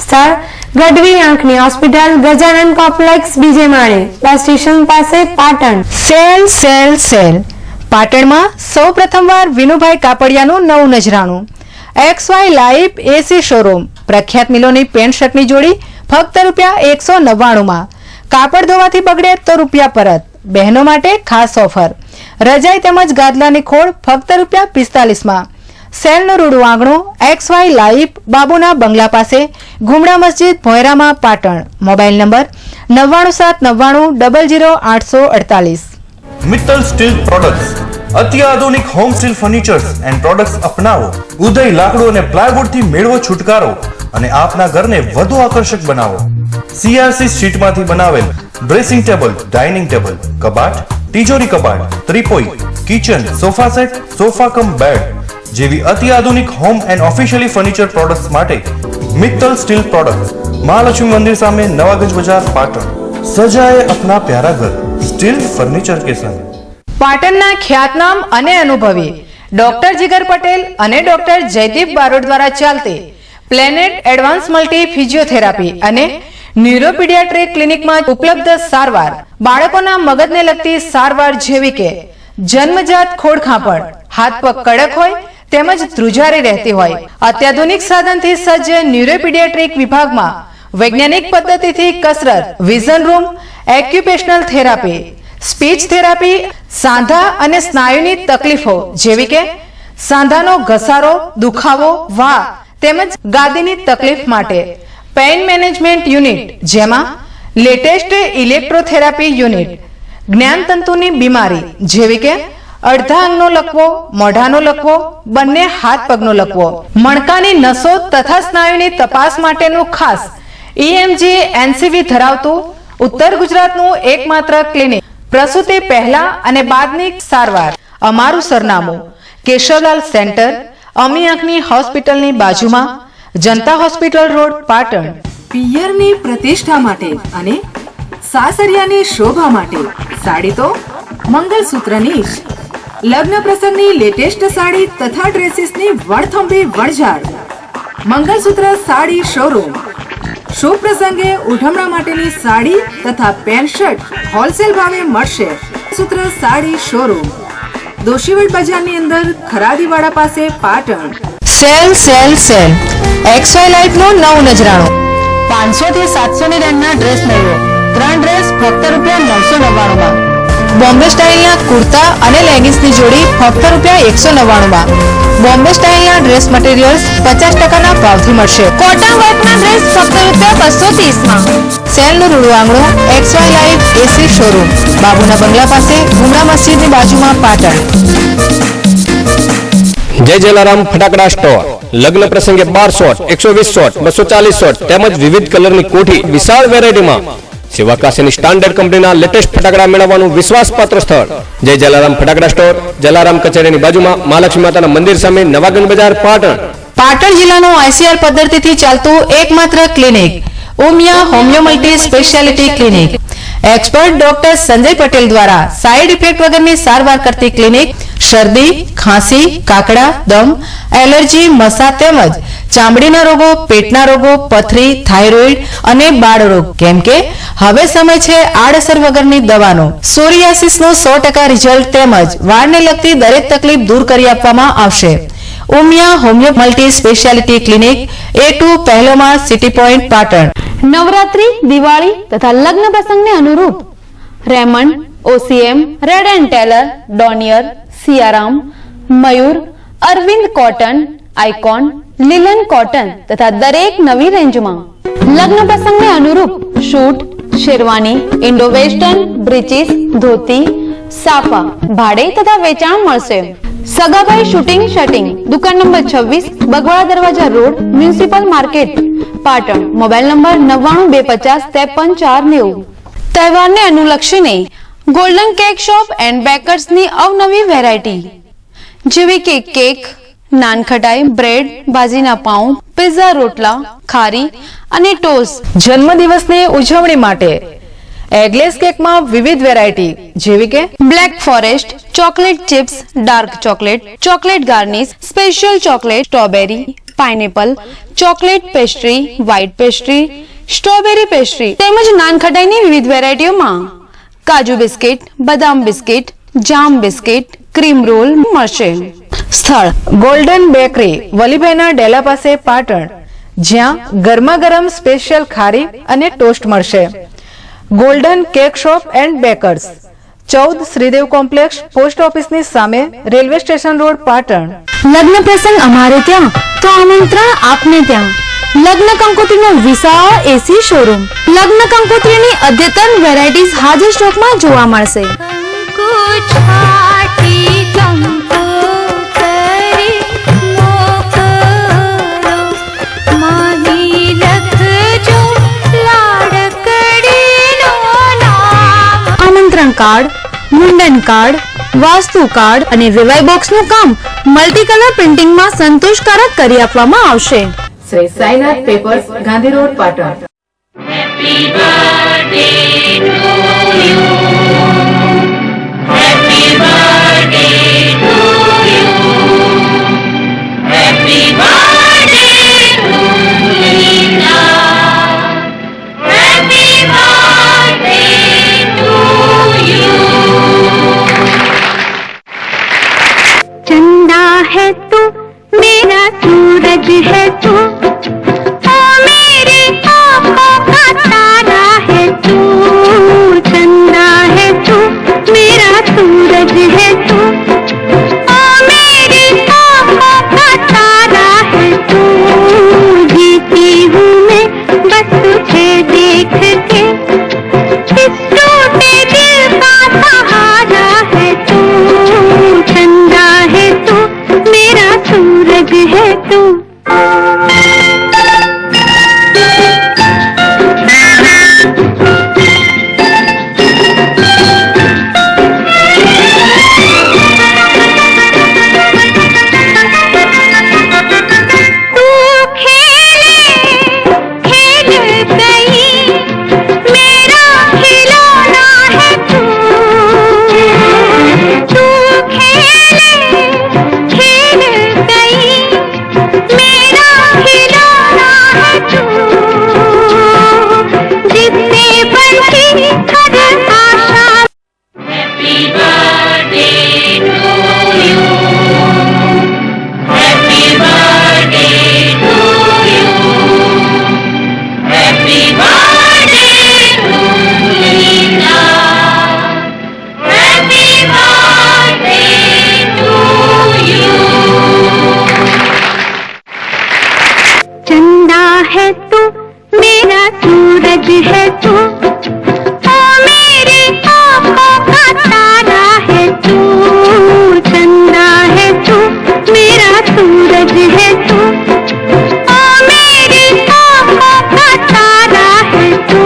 સ્થળ ગઢવી આંખની હોસ્પિટલ, ગજાનન કોમ્પ્લેક્સ, બીજે માળે, બસ સ્ટેશન પાસે, પાટણ. સેલ સેલ સેલ પાટણમાં સૌ પ્રથમવાર વિનુભાઈ કાપડિયાનું નવું નજરાણું XY લાઈવ AC શોરૂમ. પ્રખ્યાત મિલોની પેન્ટ શર્ટની જોડી ફક્ત ₹199માં. કાપડ ધોવાથી બગડે તો રૂપિયા પરત. બહેનો માટે ખાસ ઓફર. રજાઈ તેમજ ગાદલાની ખોળ ફક્ત ₹45માં. સેલનું રૂડું આંગણું XY લાઈવ, બાબુના બંગલા પાસે, ગુમડા મસ્જિદ, ભોયરામાં, Patan. Mobile number 9979900848. Mittal steel products અત્યાધુનિક home steel furnitures and products અપનાવો. ઉદય લાકડું અને પ્લાયવુડ થી મેળવો છુટકારો અને આપના ઘરને વધુ આકર્ષક બનાવો. CRC શીટમાંથી બનાવેલ ડ્રેસિંગ ટેબલ, ડાઇનિંગ ટેબલ, કબાટ, તિજોરી કબાટ, ત્રિપોઈ, kitchen, sofa set, sofa cum bed જેવી અત્યાધુનિક home and officially furniture products માટે મિત્તલ સ્ટીલ પ્રોડક્ટ્સ, મહાલક્ષ્મી મંદિર સામે, નવાગંજ બજાર, પાટણ. સજાએ અપના પ્યારા ઘર સ્ટીલ ફર્નિચર કે સંગ. પાટણના ખ્યાતનામ અને અનુભવી ડોક્ટર જીગર પટેલ અને ડોક્ટર જયદીપ બારોટ દ્વારા ચાલતી પ્લેનેટ એડવાન્સ મલ્ટી ફિઝિયોથેરાપી અને ન્યુરોપીડિયાટ્રિક ક્લિનિકમાં ઉપલબ્ધ સારવાર. બાળકોના મગજને લગતી સારવાર જેવી કે જન્મજાત ખોડખાંપણ, હાથ પગ કડક હોય તેમજ ધ્રુજારી રહેતી હોય. અત્યાધુનિક સાધનથી સજ્જ ન્યુરોપીડિયાટ્રિક વિભાગમાં વૈજ્ઞાનિક પદ્ધતિથી કસરત, vision room, occupational therapy, speech therapy, સાંધા અને સ્નાયુની તકલીફો જેવી કે સાંધાનો ઘસારો, દુખાવો, વા તેમજ ગાદીની તકલીફ માટે પેઇન મેનેજમેન્ટ યુનિટ, જેમાં લેટેસ્ટ ઇલેક્ટ્રોથેરાપી યુનિટ, જ્ઞાનતંતુની બીમારી જેવી કે અડધા અંગનો લકવો, મોઢાનો લકવો, બંને હાથ પગનો લકવો, મણકાની નસો તથા સ્નાયુની તપાસ માટેનું ખાસ EMG NCV ધરાવતું ઉત્તર ગુજરાતનું એકમાત્ર ક્લિનિક. પ્રસૂતિ પહેલા અને બાદની સારવાર. અમારું સરનામું કેશવલાલ સેન્ટર, અમી આંખની હોસ્પિટલની બાજુમાં, જનતા હોસ્પિટલ રોડ, પાટણ. પિયરની પ્રતિષ્ઠા માટે અને સાસરિયાની શોભા માટે સાડી તો મંગલસૂત્રની જ. લગ્ન પ્રસંગની લેટેસ્ટ સાડી તથા ડ્રેસીસની વડથંભી વણઝાર. મંગલસૂત્ર સાડી શોરૂમ. શુભ પ્રસંગે ઉઠમણા માટેની સાડી તથા પેન્ટ શર્ટ હોલસેલ ભાવે મળશે. સૂત્ર સાડી શોરૂમ, દોશીવડ બજારની અંદર, ખરાદીવાડા પાસે, Patan. Sale sale sale XY life નો નવ નજરાણો. 500 થી 700 ની રેન્જના ડ્રેસ મેળવો. 3 ડ્રેસ ફક્ત ₹999 માં. બોમ્બે સ્ટાઇલના કુર્તા અને લેગિંગ્સની જોડી ફક્ત ₹199 માં. બોમ્બે સ્ટાઇલના ડ્રેસ મટીરિયલ્સ 50% ભાવથી મળશે. કોટન વર્કના ડ્રેસ ફક્ત ₹230 માં. સેલનું રૂડું આંગણું XY લાઇફ AC શોરૂમ, બાબુના બંગલા પાસે, ગુમરા મસ્જિદની બાજુમાં, પાટણ. જય જલારામ ફટાકડા સ્ટોર. લગ્ન પ્રસંગે 12 શોટ, 120 શોટ, 240 શોટ તેમજ વિવિધ કલરની કોઠી વિશાળ વેરાયટીમાં સેવાકાશીની સ્ટાન્ડર્ડ કંપનીના લેટેસ્ટ ફટાકડા મેળવવાનું વિશ્વાસપાત્ર સ્થળ જય જલારામ ફટાકડા સ્ટોર, જલારામ કચેરીની બાજુમાં, મહાલક્ષ્મી માતાના મંદિર સામે, નવાગંજ બજાર, પાટણ. પાટણ જિલ્લાનું ICR પદ્ધતિથી ચાલતું એકમાત્ર clinic Umiya homeo multi speciality clinic. Expert doctor Sanjay Patel દ્વારા સાઇડ ઇફેક્ટ વગરની સારવાર કરતી ક્લિનિક શરદી, ખાંસી, કાકડા, દમ, એલર્જી, મસા તેમજ ચામડીના રોગો, પેટના રોગો, પથરી, થાઇરોઇડ અને બાળરોગ. કેમ કે હવે સમય છે આડઅસર વગરની દવાનો. સોરિયાસિસનું 100% રિઝલ્ટ તેમજ વાળને લગતી દરેક તકલીફ દૂર કરી આપવામાં આવશે. Umiya homeo multi speciality clinic, A2 પહેલો માળ, સિટી પોઈન્ટ, પાટણ. નવરાત્રી, દિવાળી તથા લગ્ન પ્રસંગને અનુરૂપ Raymond, OCM, Red and Taylor, Donear, Siyaram, Mayur, Arvind cotton, icon, linen cotton તથા દરેક નવી રેન્જમાં લગ્ન પ્રસંગને અનુરૂપ suit, sherwani, Indo western, breeches, dhoti, સાફા ભાડે તથા વેચાણ મળશે. સગાભાઈ શૂટિંગ શર્ટિંગ, દુકાન નંબર 26, બગવાડા દરવાજા road, municipal market, Patan. Mobile number 9925533490. તહેવારને અનુલક્ષીને ગોલ્ડન કેક શોપ એન્ડ બેકર્સની અવનવી વેરાયટી જેવી કે કેક, નાનખટાઈ, બ્રેડ, બાજીના પાઉં, પિઝા, રોટલા, ખારી અને ટોસ્ટ. જન્મદિવસની ઉજવણી માટે એગલેસ કેકમાં વિવિધ વેરાયટી જેવી કે black forest, chocolate chips, dark chocolate, chocolate garnish, special chocolate, strawberry, pineapple, chocolate pastry, white pastry, strawberry pastry તેમજ નાનખટાઈની વિવિધ વેરાયટીઓમાં કાજુ બિસ્કિટ, બદામ બિસ્કિટ, જામ બિસ્કિટ, ક્રીમ રોલ મળશે. સ્થળ ગોલ્ડન બેકરી, વલીભાઈના ડેલા પાસે, પાટણ, જ્યાં ગરમા ગરમ સ્પેશિયલ ખારી અને ટોસ્ટ મળશે. Golden cake shop and bakers, 14 Shridev complex, post ઓફિસની સામે, રેલવે સ્ટેશન રોડ, પાટણ. લગ્ન પ્રસંગ અમારે ત્યાં તો આમંત્રણ આપને ત્યાં. લગ્ન કંકોત્રીનો વિશાળ AC શોરૂમ. લગ્ન કંકોત્રીની અદ્યતન વેરાયટીઝ હાજર સ્ટોકમાં જોવા મળશે. આમંત્રણ કાર્ડ, મુંડન કાર્ડ, વાસ્તુ કાર્ડ અને વિવાહ બોક્સનું કામ મલ્ટી કલર પ્રિન્ટિંગમાં સંતોષકારક કરી આપવામાં આવશે. Shri Sainath papers, Gandhi road, Patan. Happy birthday to you. Happy birthday to you. Happy birthday to Leela. Happy birthday to you. चंदा है तू, मेरा सूरज है तू, ओ मेरी आँखों का तारा है तू. चंदा है तू, मेरा सूरज है तू, ओ मेरी आँखों का तारा है तू. जीती हूँ मैं बस तुझे देख के, इस टूटे दिल का सहारा है तू. चंदा है तू, मेरा सूरज है तू. तू खेल है तू, ओ मेरी आँखों का तारा है तू, चंदा है तू, मेरा सूरज है तू, ओ मेरी आँखों का तारा है तू,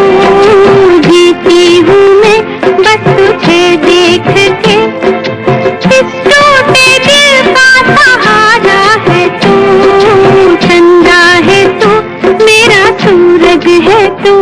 जीती हूँ मैं बस तुझे देख के, इस टूटे दिल का सहारा है तू, चंदा है तू, मेरा सूरज है तू।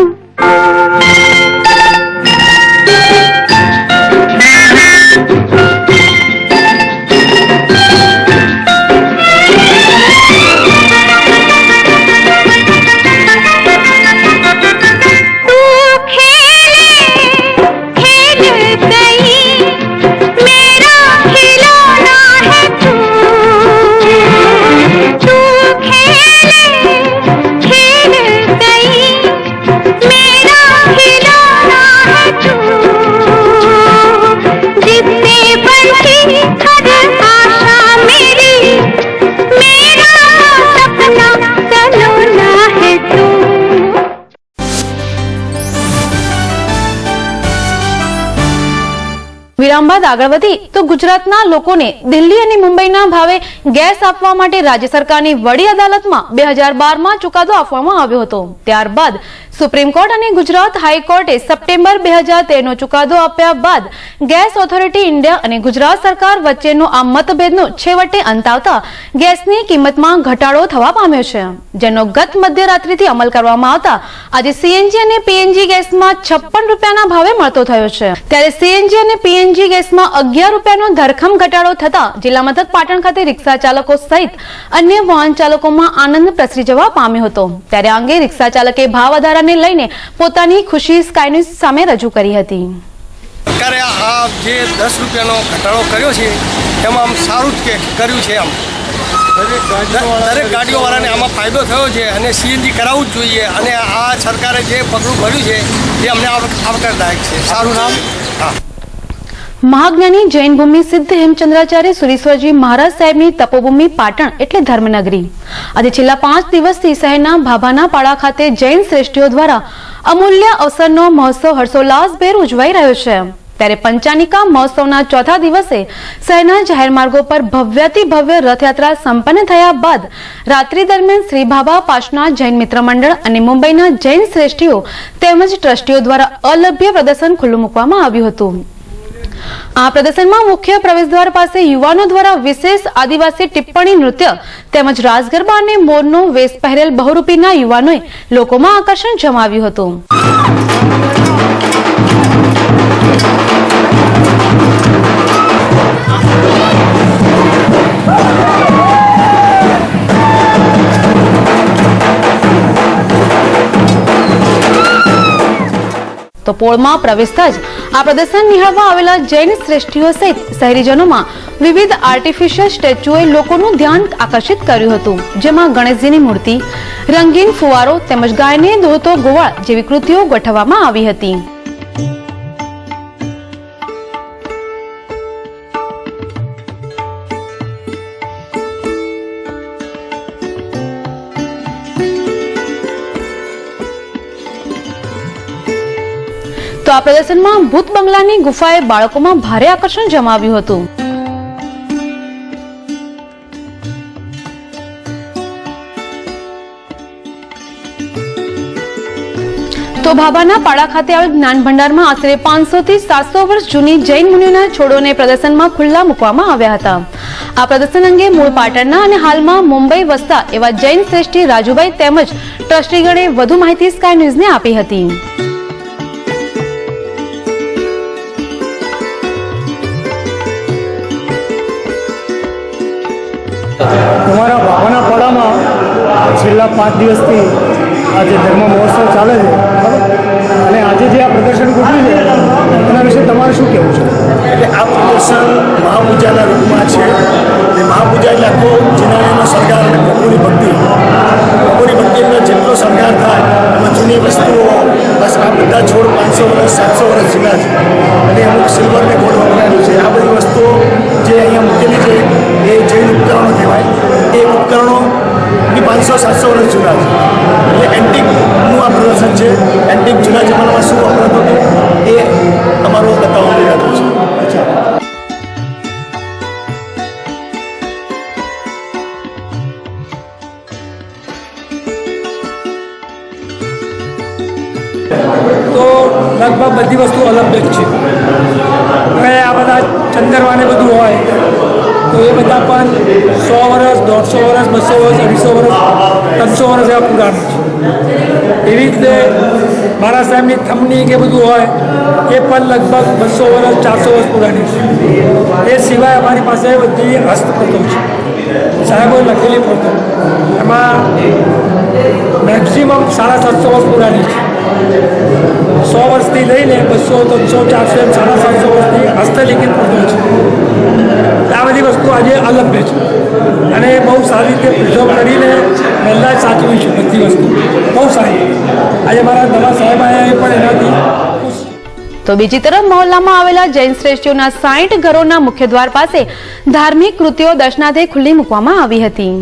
વિરામ બાદ આગળ વધી તો ગુજરાતના લોકોને દિલ્હી અને મુંબઈના ભાવે ગેસ આપવા માટે રાજ્ય સરકારની વડી અદાલતમાં 2012માં ચુકાદો આપવામાં આવ્યો હતો. ત્યારબાદ સુપ્રીમ કોર્ટ અને ગુજરાત હાઈકોર્ટે સપ્ટેમ્બર 2013નો ચુકાદો આપ્યા બાદ ગેસ ઓથોરિટી ઇન્ડિયા અને ગુજરાત સરકાર વચ્ચેનો આ મતભેદનો છેવટે અંત આવતા ગેસની કિંમતમાં ઘટાડો થવા પામ્યો છે, જેનો ગત મધ્યરાત્રિથી અમલ કરવામાં આવતા આજે સીએનજી અને પીએનજી ગેસમાં 56 રૂપિયાના ભાવે મળતો થયો છે. ત્યારે સીએનજી અને પીએનજી ગેસમાં 11 રૂપિયાનો ધરખમ ઘટાડો થતા જિલ્લા મથક પાટણ ખાતે રિક્ષા ચાલકો સહિત અન્ય વાહન ચાલકોમાં આનંદ પ્રસરી જવા પામ્યો હતો. ત્યારે આ અંગે રિક્ષા ચાલકે ભાવ વધારાને લઈને પોતાની ખુશી સ્કાય ન્યૂઝ સામે રજૂ કરી હતી. સરકારે આ જે 10 રૂપિયાનો ઘટાડો કર્યો છે એમાં આમ સારું જ કર્યું છે. આમ દરેક ગાડીઓવાળાને આમાં ફાયદો થયો છે અને સીએનજી કરાવવું જ જોઈએ અને આ સરકારે જે પગલું ભર્યું છે એ અમને આવકારદાયક છે. સારું નામ હા મહાજ્ઞાની જૈન ભૂમિ સિદ્ધ હેમચંદ્રાચાર્ય સુરેશ્વરજી મહારાજ સાહેબની તપોભૂમિ પાટણ એટલે ધર્મનગરી. આજે છેલ્લા 5 દિવસથી શહેરના ભાભાના પાડા ખાતે જૈન શ્રેષ્ઠીઓ દ્વારા અમૂલ્ય અવસરનો મહોત્સવ હર્ષોલ્લાસભેર ઉજવાઈ રહ્યો છે. ત્યારે પંચાનિકા મહોત્સવના ચોથા દિવસે શહેરના જાહેર માર્ગો પર ભવ્યાતિ ભવ્ય રથયાત્રા સંપન્ન થયા બાદ રાત્રિ દરમિયાન શ્રી ભાભા પાસના જૈન મિત્ર મંડળ અને મુંબઈના જૈન શ્રેષ્ઠીઓ તેમજ ટ્રસ્ટીઓ દ્વારા અલભ્ય પ્રદર્શન ખુલ્લું મૂકવામાં આવ્યું હતું. આ પ્રદર્શનમાં મુખ્ય પ્રવેશદ્વાર પાસે યુવાનો દ્વારા વિશેષ આદિવાસી ટિપ્પણી નૃત્ય તેમજ રાસ ગરબા અને મોરનો વેશ પહેરેલ બહુરૂપીના યુવાનોએ લોકોમાં આકર્ષણ જમાવ્યું હતું. તો પોળમાં પ્રવેશતા જ આ પ્રદર્શન નિહાળવા આવેલા જૈન શ્રેષ્ઠીઓ સહિત શહેરીજનોમાં વિવિધ આર્ટિફિશિયલ સ્ટેચ્યુએ લોકોનું ધ્યાન આકર્ષિત કર્યું હતું, જેમાં ગણેશજીની મૂર્તિ, રંગીન ફુવારો તેમજ ગાયને દોહતો ગોવાળ જેવી કૃતિઓ ગોઠવવામાં આવી હતી. તો આ પ્રદર્શનમાં ભૂત બંગલાની ગુફાએ બાળકોમાં ભારે આકર્ષણ જમાવ્યું હતું. તો ભાભાના પાડા ખાતે આવેલ જ્ઞાન ભંડારમાં આશરે 500 થી 700 વર્ષ જૂની જૈન મુનિઓના છોડોને પ્રદર્શનમાં ખુલ્લા મૂકવામાં આવ્યા હતા. આ પ્રદર્શન અંગે મૂળ પાટણના અને હાલમાં મુંબઈ વસતા એવા જૈન શ્રેષ્ઠી રાજુભાઈ તેમજ ટ્રસ્ટીગણે વધુ માહિતી સ્કાય ન્યૂઝને આપી હતી. અમારા ભાભાના પાડામાં છેલ્લા 5 દિવસથી આજે ધર્મ મહોત્સવ ચાલે છે, અને આજે જે આ પ્રદર્શન ગોઠવ્યું છે એના વિશે તમારે શું કહેવું છે? એટલે આ પ્રદર્શન મહાપૂજાના રૂપમાં છે. એ મહાપૂજા એટલે આખો જીનાણીનો શણગાર અને પ્રભુની ભક્તિનો જેટલો શણગાર થાય એમાં જૂની વસ્તુઓ, બસ આ બધા છોડ 500 વર્ષ 700 વર્ષ જૂના છે અને અમુક સિલ્વરને ગોળ વપરાયેલું છે. આ બધી વસ્તુઓ જે અહીંયા મૂકેલી છે એ જૈન ઉપકરણો કહેવાય. એ ઉપકરણોની 500-700 વર્ષ જૂના છે. એટલે એન્ટિકનું આ પ્રદર્શન છે. એન્ટિક જૂના જમાનામાં શું વપરાતું હતું એ અમારું બતાવવાનું યાદ છે. તો લગભગ બધી વસ્તુ અલગ જ છે. હવે આ બધા ચંદરવાને બધું હોય તો એ બધા પણ 100 વર્ષ, 150 વર્ષ, 200 વર્ષ, 250 વર્ષ, 300 વર્ષ એવા પુરાણ છે. એવી રીતે મારા સાહેબની થમણી કે બધું હોય એ પણ લગભગ 200 વર્ષ, 400 વર્ષ પુરાણી છે. એ સિવાય અમારી પાસે બધી હસ્તપ્રતો છે, સાહેબોએ લખેલી પ્રતો. એમાં મેક્સિમમ 750 વર્ષ પુરાણી છે. 100 વર્ષથી લઈને 200, 300, 400, 750 વર્ષથી હસ્તલિખિત પ્રતો છે. આ બધી વસ્તુ આજે અલગ છે અને બહુ સારી રીતે પ્રિઝર્વ કરીને પહેલાં જ સાચવી છે. બધી વસ્તુ બહુ સારી. આજે મારા નવા સાહેબ આવ્યા એ પણ એનાથી. તો બીજી તરફ મહોલ્લામાં આવેલા જૈન શ્રેષ્ઠીઓના 60 ઘરોના મુખ્ય દ્વાર પાસે ધાર્મિક કૃતિઓ દર્શનાર્થે ખુલ્લી મૂકવામાં આવી હતી.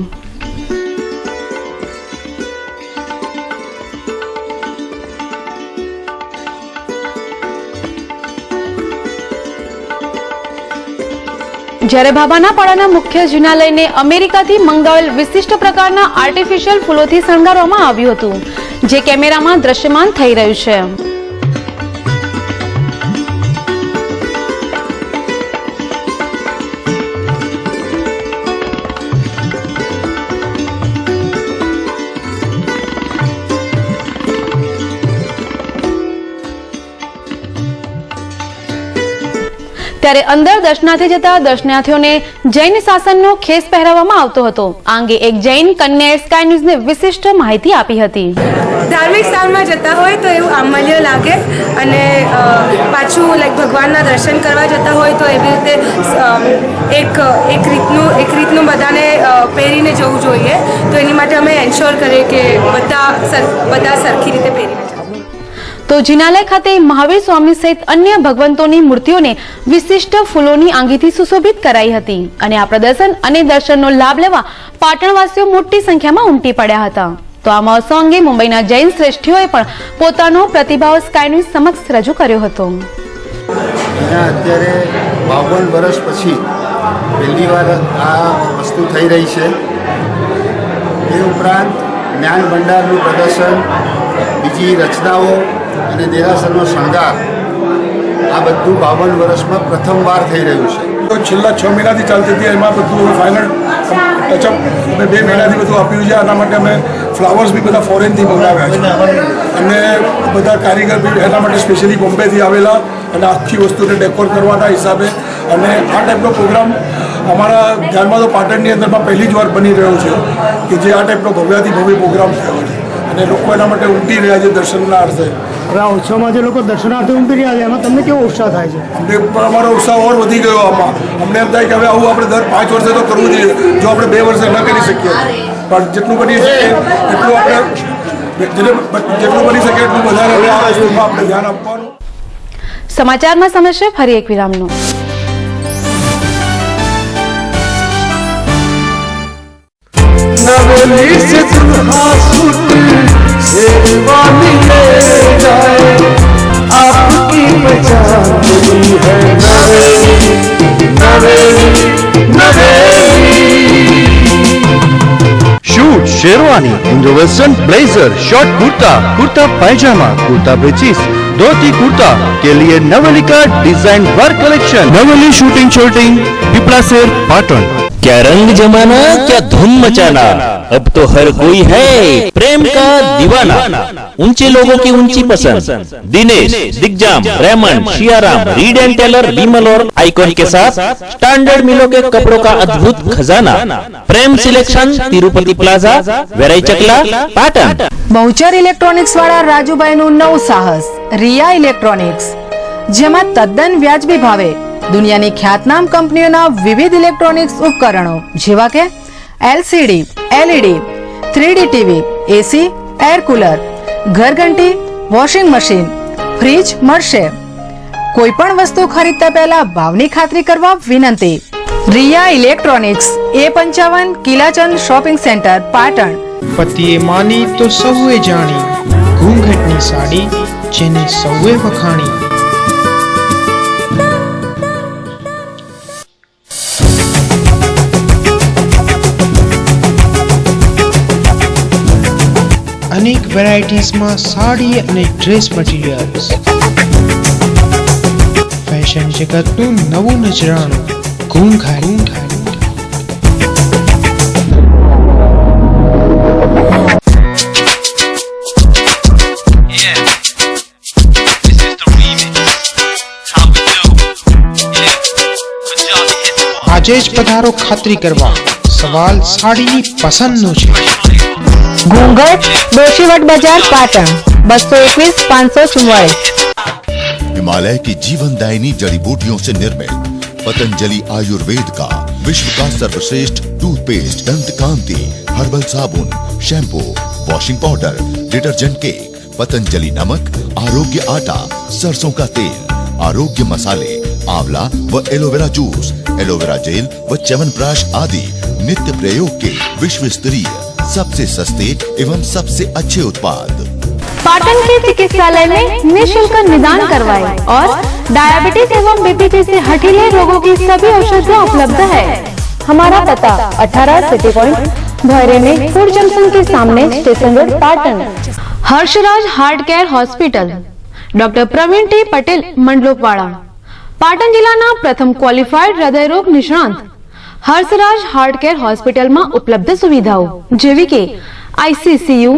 જ્યારે બાબાના પાડાના મુખ્ય જિનાલયને અમેરિકાથી મંગાવેલ વિશિષ્ટ પ્રકારના આર્ટિફિશિયલ ફૂલોથી શણગારવામાં આવ્યું હતું, જે કેમેરામાં દ્રશ્યમાન થઈ રહ્યું છે. ત્યારે અંદર દર્શનાર્થે જતા દર્શનાર્થીઓને જૈન શાસનનો ખેસ પહેરાવવામાં આવતો હતો. આ અંગે એક જૈન કન્યાએ સ્કાય ન્યૂઝને વિશિષ્ટ માહિતી આપી હતી. ધાર્મિક સ્થાનમાં જતા હોય તો એવું આમલ્ય લાગે અને પાછું ભગવાનના દર્શન કરવા જતા હોય તો એવી રીતે એક રીતનું બધાને પહેરીને જવું જોઈએ. તો એની માટે અમે એન્શ્યોર કરીએ કે બધા સરખી રીતે પહેરીને જાય. તો જિનાલય ખાતે મહાવીર સ્વામી સહિત અન્ય ભગવંતોની મૂર્તિઓને વિશિષ્ટ ફૂલોની આંગીથી સુશોભિત કરાઈ હતી અને આ પ્રદર્શન અને દર્શનનો લાભ લેવા પાટણવાસીઓ મોટી સંખ્યામાં ઉમટી પડ્યા હતા. તો આ મહોત્સવ અંગે મુંબઈના જૈન શ્રેષ્ઠીઓએ પણ પોતાનો પ્રતિભાવ સ્કાય ન્યૂઝ સમક્ષ રજૂ કર્યો હતો. અત્યારે 52 વર્ષ પછી પહેલી વાર આ વસ્તુ થઈ રહી છે. એ ઉપરાંત જ્ઞાન ભંડારનું પ્રદર્શન, બીજી રચનાઓ અને દેરાસરનો શણગાર, આ બધું 52 વર્ષમાં પ્રથમવાર થઈ રહ્યું છે. છેલ્લા 6 મહિનાથી ચાલતી હતી, એમાં બધું ફાઇનલ ટચઅપ અમે 2 મહિનાથી બધું આપ્યું છે. આના માટે અમે ફ્લાવર્સ બી બધા ફોરેનથી મંગાવ્યા છે અને બધા કારીગર બી એના માટે સ્પેશિયલી બોમ્બેથી આવેલા અને આખી વસ્તુને ડેકોર કરવાના હિસાબે. અને આ ટાઈપનો પ્રોગ્રામ અમારા ધ્યાનમાં તો પાટણની અંદરમાં પહેલી જ વાર બની રહ્યો છે કે જે આ ટાઈપનો ભવ્યાથી ભવ્ય પ્રોગ્રામ થયો છે અને લોકો એના માટે ઉમટી રહ્યા છે દર્શનના અર્થે. હવે આ ઉત્સવમાં જે લોકો દર્શનાર્થે ઉમટી રહ્યા છે એમાં તમને કેવો ઉત્સાહ થાય છે? અમને અમારો ઉત્સાહ ઓર વધી ગયો. આમાં અમને એમ થાય કે હવે આવું આપણે દર 5 વર્ષે તો કરવું જોઈએ. જો આપણે 2 વર્ષે ન કરી શકીએ પણ જેટલું બની શકે એટલું આપણે જેટલું બની શકે એટલું વધારે આ વસ્તુમાં આપણે ધ્યાન આપવાનું. સમાચારમાં સમય છે ફરી એક વિરામનો. नवेली से दुल्हा सूट शेरवानी ले जाए, आपकी पहचान हुई है Naveli, Naveli, Naveli. Suit sherwani, Indo western blazer, short kurta, kurta pyjama, kurta पेचिस, धोती कुर्ता के लिए नवेली का design work collection. Naveli shooting shirting पिपला शेर पाटन. क्या रंग जमाना, क्या धूम मचाना, अब तो हर कोई है प्रेम का दीवाना. ऊंचे लोगों की ऊंची पसंद, Dinesh, Digjam, Raymond, Siyaram, Reid and Taylor, Vimal और आइकॉन के साथ स्टैंडर्ड मिलों के कपड़ों का अद्भुत खजाना. प्रेम सिलेक्शन, तिरुपति प्लाजा, वेराई चकला, पाटन. બહુચર ઇલેક્ટ્રોનિક્સ વાળા રાજુભાઈનું નવું સાહસ રિયા ઇલેક્ટ્રોનિક્સ, જેમાં તદ્દન વ્યાજબી ભાવે દુનિયાની ખ્યાતનામ કંપનીઓના વિવિધ ઇલેક્ટ્રોનિક્સ ઉપકરણો જેવા કે LCD, LED, 3D TV, AC, air cooler, ઘરઘંટી, વોશિંગ મશીન, ફ્રીજ મળશે. કોઈ પણ વસ્તુ ખરીદતા પહેલા ભાવની ખાતરી કરવા વિનંતી. Riya electronics A55 Kilachand shopping centre Patan. પતિએ માની તો સૌએ જાણી, ઘૂંઘટની સાડી જેને સૌએ વખાણી. અનેક વેરાયટીઝમાં સાડી અને ડ્રેસ મટીરિયલ્સ, ફેશન જગતનું નવું નજરાણું ઘૂંઘાટ. આજે જ પધારો ખાતરી કરવા, સવાલ સાડીની પસંદનો છે. ઘૂંઘટ દોશીવટ બજાર પાટણ 221 544. हिमालय की जीवनदायिनी जड़ी बूटियों से निर्मित पतंजलि आयुर्वेद का विश्व का सर्वश्रेष्ठ टूथपेस्ट, दंत कांति, हर्बल साबुन, shampoo, washing powder, detergent cake, Patanjali नमक, आरोग्य आटा, सरसों का तेल, आरोग्य मसाले, आंवला व एलोवेरा जूस, एलोवेरा जेल व च्यवनप्राश आदि नित्य प्रयोग के विश्व स्तरीय सबसे सस्ते एवं सबसे अच्छे उत्पाद। पाटन के चिकित्सालय में निःशुल्क निदान करवाए और डायबिटीज एवं बीपी जैसे हठीले रोगों की सभी औषधियाँ उपलब्ध है। हमारा पता 18 सिटी पॉइंट भैरे में फूड जंक्शन के सामने station road Patan. Harshraj heart care hospital doctor Pravin T Patel Mandlokwada Patan जिल्लाना प्रथम क्वॉलिफाइड हृदयरोग निष्णात हर्षराज हार्ट केयर हॉस्पिटल में उपलब्ध सुविधाओं जेवी के ICCU,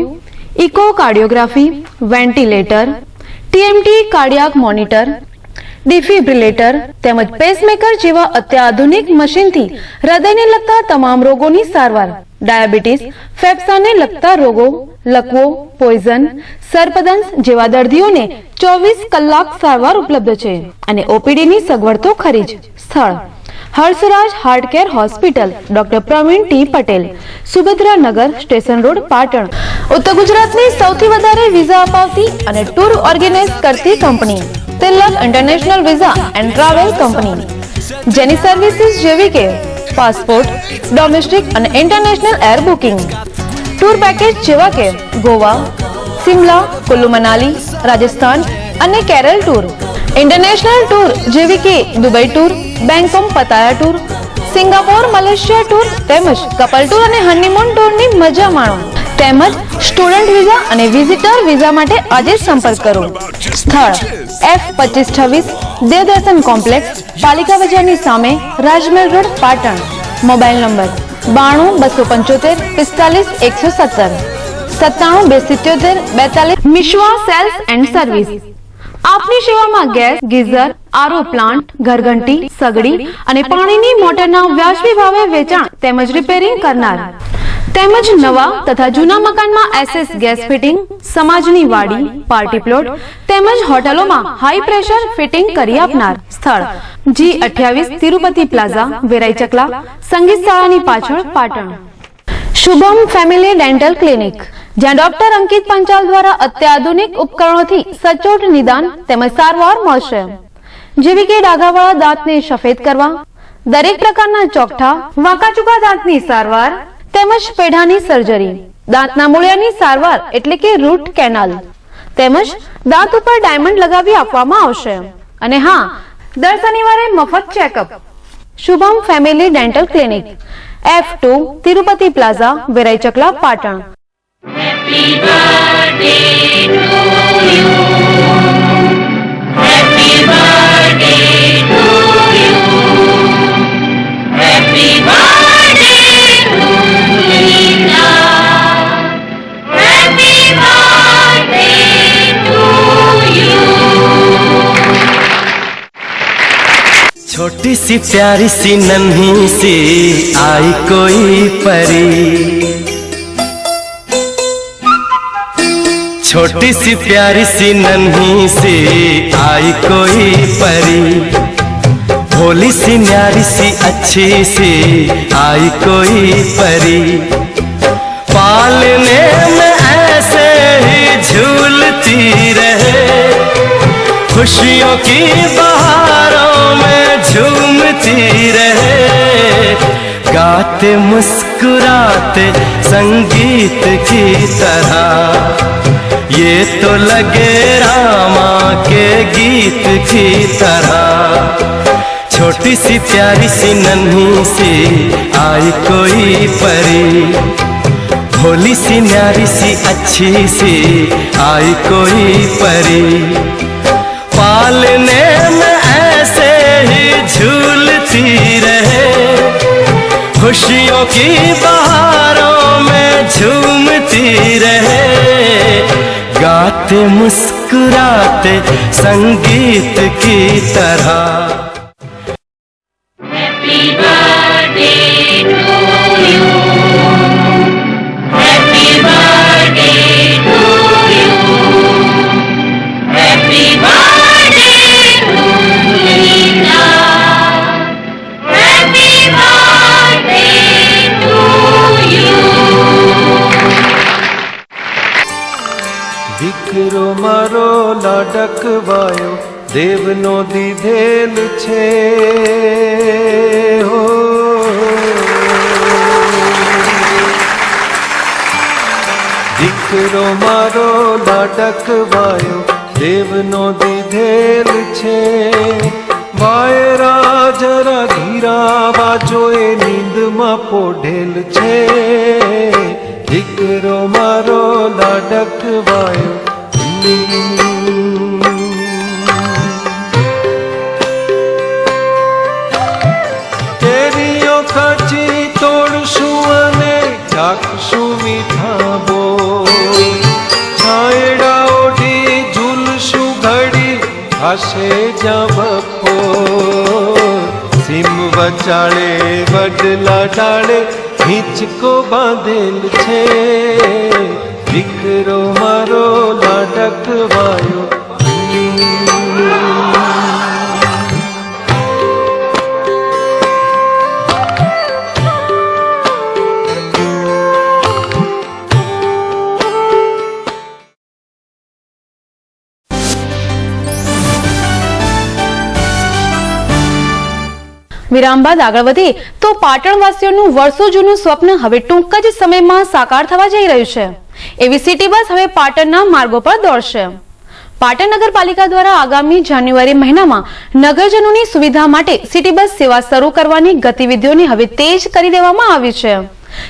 echocardiography, ventilator, TMT cardiac monitor, defibrillator તેમજ પેસમેકર જેવા અત્યાધુનિક મશીનથી હૃદયને લગતા તમામ રોગોની સારવાર, ડાયાબિટીસ, ફેફસાને લગતા રોગો, લકવો, પોઈઝન, સર્પદંશ જેવા દર્દીઓને 24 કલાક સારવાર ઉપલબ્ધ છે અને OPD ની સગવડ તો ખરી જ. સ્થળ Harshraj heart care hospital doctor Pravin T Patel, Subhadra Nagar, station road, Patan. ઉત્તર ગુજરાતની સૌથી વધારે વિઝા અપાવતી અને ટૂર ઓર્ગેનાઇઝ કરતી company Tilak international visa and travel company, જેની સર્વિસીસ જેવી કે પાસપોર્ટ, ડોમેસ્ટિક અને international air booking, tour package જેવા કે ગોવા, સિમલા, કુલ્લુ મનાલી, રાજસ્થાન અને કેરળ ટૂર, ઇન્ટરનેશનલ ટૂર જેવી કે Dubai tour, Bangkok Pattaya tour, Singapore, Malaysia tour તેમજ કપલ ટૂર અને હનીમૂન ટૂરની મજા માણો તેમજ સ્ટુડન્ટ વિઝા અને વિઝિટર વિઝા માટે આજે સંપર્ક કરો. સ્થળ F2526 દેવદર્શન કોમ્પ્લેક્સ, પાલિકા બજારની સામે, Rajmahal road, Patan. Mobile number 92 275 117 97 277 Mishva sales and service આપની સેવામાં ગેસ, ગીઝર, આરો પ્લાન્ટ, ઘરઘંટી, સગડી અને પાણીની મોટરના વ્યાજબી ભાવે વેચાણ તેમજ રિપેરિંગ કરનાર તેમજ નવા તથા જૂના મકાનમાં SS ગેસ ફિટિંગ, સમાજની વાડી, પાર્ટી પ્લોટ તેમજ હોટલોમાં હાઈ પ્રેશર ફિટિંગ કરી આપનાર. સ્થળ G28 તિરુપતિ પ્લાઝા, વેરાઈ ચકલા, સંગીત શાળાની પાછળ, Patan. Shubham family dental clinic જ્યાં ડોક્ટર અંકિત પંચાલ દ્વારા અત્યાધુનિક ઉપકરણોથી સચોટ નિદાન તેમજ સારવાર મળશે, જેવી કે ડાઘાવાળા દાંતને સફેદ કરવા, દરેક પ્રકારના ચોકઠા, વાંકાચૂકા દાંતની સારવાર તેમજ પેઢાની સર્જરી, દાંતના મૂળિયાની સારવાર એટલે કે રૂટ કેનાલ તેમજ દાંત ઉપર ડાયમંડ લગાવી આપવામાં આવશે. અને હા, દર શનિવારે મફત checkup. Shubham family dental clinic F2 Tirupati plaza, Verai Chakla, Patan. Happy birthday to you. Happy birthday to you. Happy birthday to Lina. Happy birthday to you. छोटी सी प्यारी सी नन्ही सी आई कोई परी, छोटी सी प्यारी सी नन्ही सी आई कोई परी, भोली सी न्यारी सी अच्छी सी आई कोई परी, पालने में ऐसे ही झूलती रहे, खुशियों की बहारों में झूम झूलती रहे, गाते मुस्कुराते संगीत की तरह। ये तो लगे रामा के गीत की तरह। छोटी सी प्यारी सी नन्ही सी आई कोई परी, भोली सी न्यारी सी अच्छी सी आई कोई परी। पालने में ऐसे ही झूलती रहे, खुशियों की बहारों में झूमती रहे, गाते मुस्कुराते संगीत की तरह। Happy birthday to you. Happy birthday to you. Happy birthday to Leela. Happy birthday to you. દીકરો મારો લાડકવાયો દેવનો દીધેલ છે હો। દીકરો મારો લાડકવાયો દેવનો દીધેલ છે, વાયરા જરા ધીરા વાજો એ નીંદમાં પોઢેલ છે। દીકરો મારો લાડકવાયો કેરીઓ કાચી તોડશું અને ચાખશું મીઠા બોલ, છાંયડા ઓઢી ઝૂલશું ઘડી હશે જ્યાં બપોર। સીમ વચાળે વડલા ડાળે હિંચકો બાંધેલ છે, દીકરો મારો લાડકવાયો। વિરામ બાદ આગળ વધીએ તો પાટણવાસીઓનું વર્ષો જૂનું સ્વપ્ન હવે ટૂંક જ સમયમાં સાકાર થવા જઈ રહ્યું છે। એવી સિટી બસ હવે પાટણના માર્ગો પર દોડશે। પાટણ નગરપાલિકા દ્વારા આગામી જાન્યુઆરી મહિનામાં નગરજનોની સુવિધા માટે સિટી બસ સેવા શરૂ કરવાની ગતિવિધિઓને હવે તેજ કરી દેવામાં આવી છે।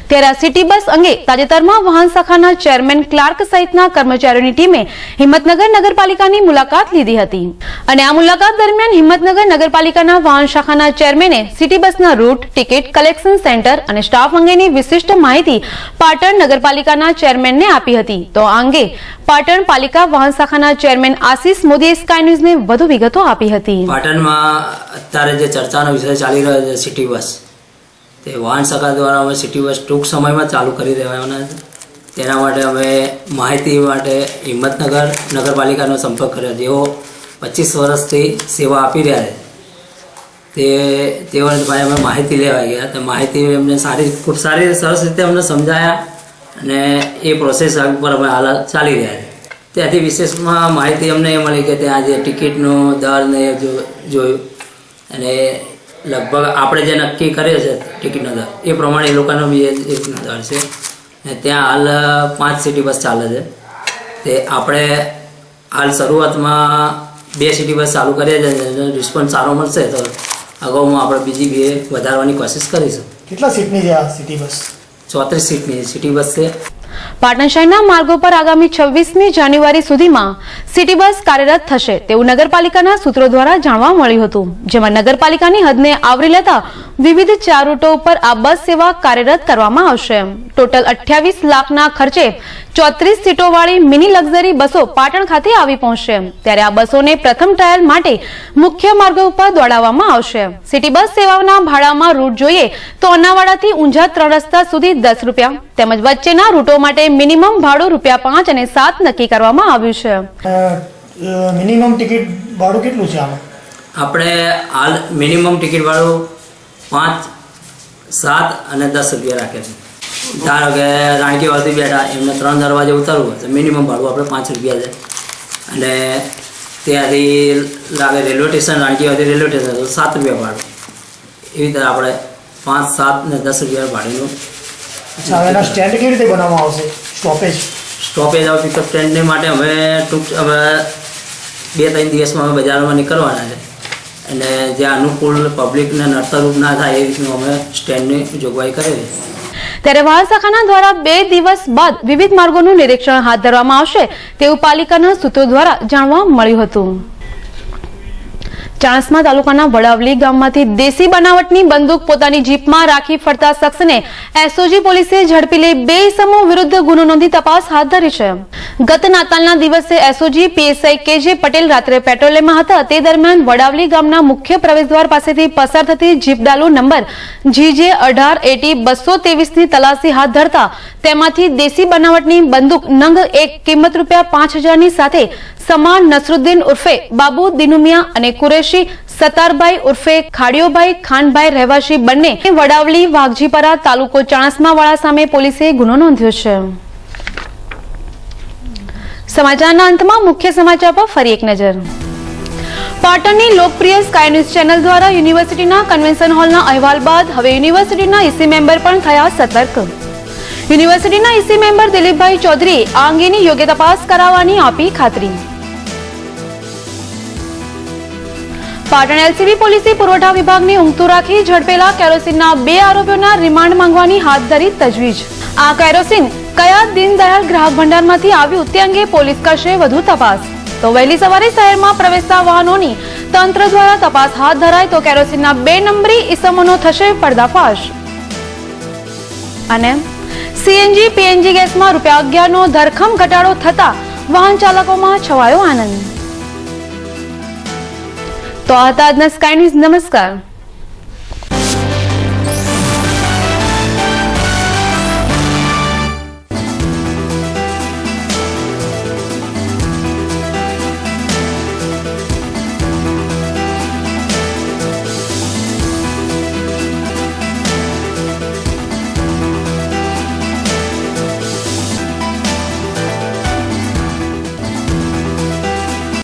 ત્યારે આ સિટી બસ અંગે તાજેતરમાં વાહન શાખાના ચેરમેન ક્લાર્ક સહિતના કર્મચારીઓની ટીમે હિંમતનગર નગરપાલિકાની મુલાકાત લીધી હતી અને આ મુલાકાત દરમિયાન હિંમતનગર નગરપાલિકાના વાહન શાખાના ચેરમેને સિટી બસના રૂટ, ટિકિટ કલેક્શન સેન્ટર અને સ્ટાફ અંગેની વિશિષ્ટ માહિતી પાટણ નગરપાલિકાના ચેરમેનને આપી હતી। તો આ અંગે પાટણ પાલિકા વાહન શાખાના ચેરમેન આશીષ મોદીએ સ્કાય ન્યૂઝને વધુ વિગતો આપી હતી। પાટણમાં અત્યારે જે ચર્ચાનો વિષય ચાલી રહ્યો છે સિટી બસ, તે વાહન શાખા દ્વારા અમે સિટી બસ ટૂંક સમયમાં ચાલુ કરી દેવાના છે। તેના માટે અમે માહિતી માટે હિંમતનગર નગરપાલિકાનો સંપર્ક કર્યો, જેઓ 25 વર્ષથી સેવા આપી રહ્યા છે। તેઓને ભાઈ અમે માહિતી લેવા ગયા, તો માહિતી એમને ખૂબ સારી સરસ રીતે અમને સમજાયા અને એ પ્રોસેસ ઉપર અમે હાલ ચાલી રહ્યા છે। ત્યાંથી વિશેષમાં માહિતી અમને એ મળી કે ત્યાં જે ટિકિટનો દર ને જોયું અને લગભગ આપણે જે નક્કી કરીએ છીએ ટિકિટનો દર એ પ્રમાણે એ લોકોનો બી એકનો દર છે ને ત્યાં હાલ 5 સિટી બસ ચાલે છે। તે આપણે હાલ શરૂઆતમાં 2 સિટી બસ ચાલુ કરીએ છીએ, રિસ્પોન્સ સારો મળશે તો અગાઉમાં આપણે બીજી 2 વધારવાની કોશિશ કરીશું। કેટલા સીટની છે આ સિટી બસ? 34 સીટની સિટી બસ છે। પાટણ શહેરના માર્ગો પર આગામી 26મી જાન્યુઆરી સુધીમાં સિટી બસ કાર્યરત થશે તેવું નગરપાલિકાના સૂત્રો દ્વારા જાણવા મળ્યું હતું, જેમાં નગરપાલિકાની હદને આવરી લેતા વિવિધ 4 રૂટો ઉપર આ બસ સેવા કાર્યરત કરવામાં આવશે। ટોટલ 28 લાખના ખર્ચે 34 સીટોવાળી મિની લક્ઝરી બસો પાટણ ખાતે આવી પહોંચશે। ત્યારે આ બસોને પ્રથમ ટ્રાયલ માટે મુખ્ય માર્ગો ઉપર દોડાવવામાં આવશે। સિટી બસ સેવાના ભાડામાં રૂટ જોઈએ તો અનાવાડાથી ઊંઝા 3 રસ્તા સુધી 10 રૂપિયા તેમજ વચ્ચેના રૂટો માટે મિનિમમ ભાડું ₹5 અને 7 નક્કી કરવામાં આવ્યું છે। મિનિમમ ટિકિટ ભાડું કેટલું છે આમાં? આપણે હાલ મિનિમમ ટિકિટ ભાડું 5, 7 અને 10 રૂપિયા રાખે છે। ધારો કે રાણકીવાવથી બેઠા એમને 3 દરવાજે ઉતરવું તો મિનિમમ ભાડું આપણે 5 રૂપિયા છે અને ત્યાંથી લાગે રેલવે સ્ટેશન રાણકીવાવથી રેલવે સ્ટેશન તો 7 રૂપિયા ભાડું એવી રીતે આપણે 5, 7 ને 10 રૂપિયા ભાડેનું અચ્છા, એના સ્ટેન્ડ કેવી રીતે બનાવવામાં આવશે? સ્ટોપેજ આવે પિકઅપ સ્ટેન્ડને માટે અમે હવે 2-3 દિવસમાં અમે બજારમાં નીકળવાના છે અને જે અનુકૂળ પબ્લિકને નડતરરૂપ ના થાય એ રીતનું અમે સ્ટેન્ડની જોગવાઈ કરેલી. ત્યારે વાહન શાખાના દ્વારા 2 દિવસ બાદ વિવિધ માર્ગોનું નિરીક્ષણ હાથ ધરવામાં આવશે તેવું પાલિકાના સૂત્રો દ્વારા જાણવા મળ્યું હતું. ચાણસ્મા તાલુકાના વડાવલી ગામમાંથી દેશી બનાવટની બંદૂક પોતાની જીપમાં રાખી ફરતા શખ્સને એસઓજી પોલીસે ઝડપી લઈ 2 ઇસમો વિરુદ્ધ ગુનો નોંધી તપાસ હાથ ધરી છે. ગત નાતાલના દિવસે એસઓજી પીએસઆઈ કેજે પટેલ રાત્રે પેટ્રોલિંગમાં હતા. તે દરમિયાન વડાવલી ગામના મુખ્ય પ્રવેશદ્વાર પાસેથી પસાર થતી જીપ ડાલુ નંબર GJ1880-223 ની તલાશી હાથ ધરતા તેમાંથી દેશી બનાવટની બંદૂક નંગ 1 કિંમત ₹5000 ની સાથે સમાન નસરુદ્દીન ઉર્ફે બાબુ દિનુમિયા અને કુરેશી સતારભાઈ ઉર્ફે ખાડિયોભાઈ ખાનભાઈ રહેવાસી બંને વડાવલી વાઘજીપરા તાલુકો ચાણસ્મા વાળા સામે પોલીસે ગુનો નોંધ્યો છે. સમાચારના અંતમાં મુખ્ય સમાચાર પર ફરી એક નજર. પાટણની લોકપ્રિય સ્કાય ન્યૂઝ ચેનલ દ્વારા યુનિવર્સિટીના કન્વેન્શન હોલના અહેવાલ બાદ હવે યુનિવર્સિટીના ઈસી મેમ્બર પણ થયા સતર્ક. યુનિવર્સિટીના ઈસી મેમ્બર દિલીપભાઈ ચૌધરીએ આ અંગેની યોગ્ય તપાસ કરાવવાની આપી ખાતરી. પાટણ એલસીબી પોલીસે પુરવઠા વિભાગની ઊંઘતું રાખી ઝડપેલા કેરોસીનના 2 આરોપીઓના રિમાન્ડ માંગવાની હાથ ધરી તજવીજ. આ કેરોસીન કયા દીનદયાળ ગ્રાહક ભંડારમાંથી આવ્યું તે અંગે પોલીસ કરશે વધુ તપાસ. તો વહેલી સવારે શહેરમાં પ્રવેશતા વાહનોની તંત્ર દ્વારા તપાસ હાથ ધરાય તો કેરોસીનના 2 નંબરી ઇસમોનો થશે પર્દાફાશ. અને સીએનજી પીએનજી ગેસમાં ₹11 નો ધરખમ ઘટાડો થતા વાહન ચાલકોમાં છવાયો આનંદ. તો આ હતા આજના સ્કાય ન્યૂઝ. નમસ્કાર.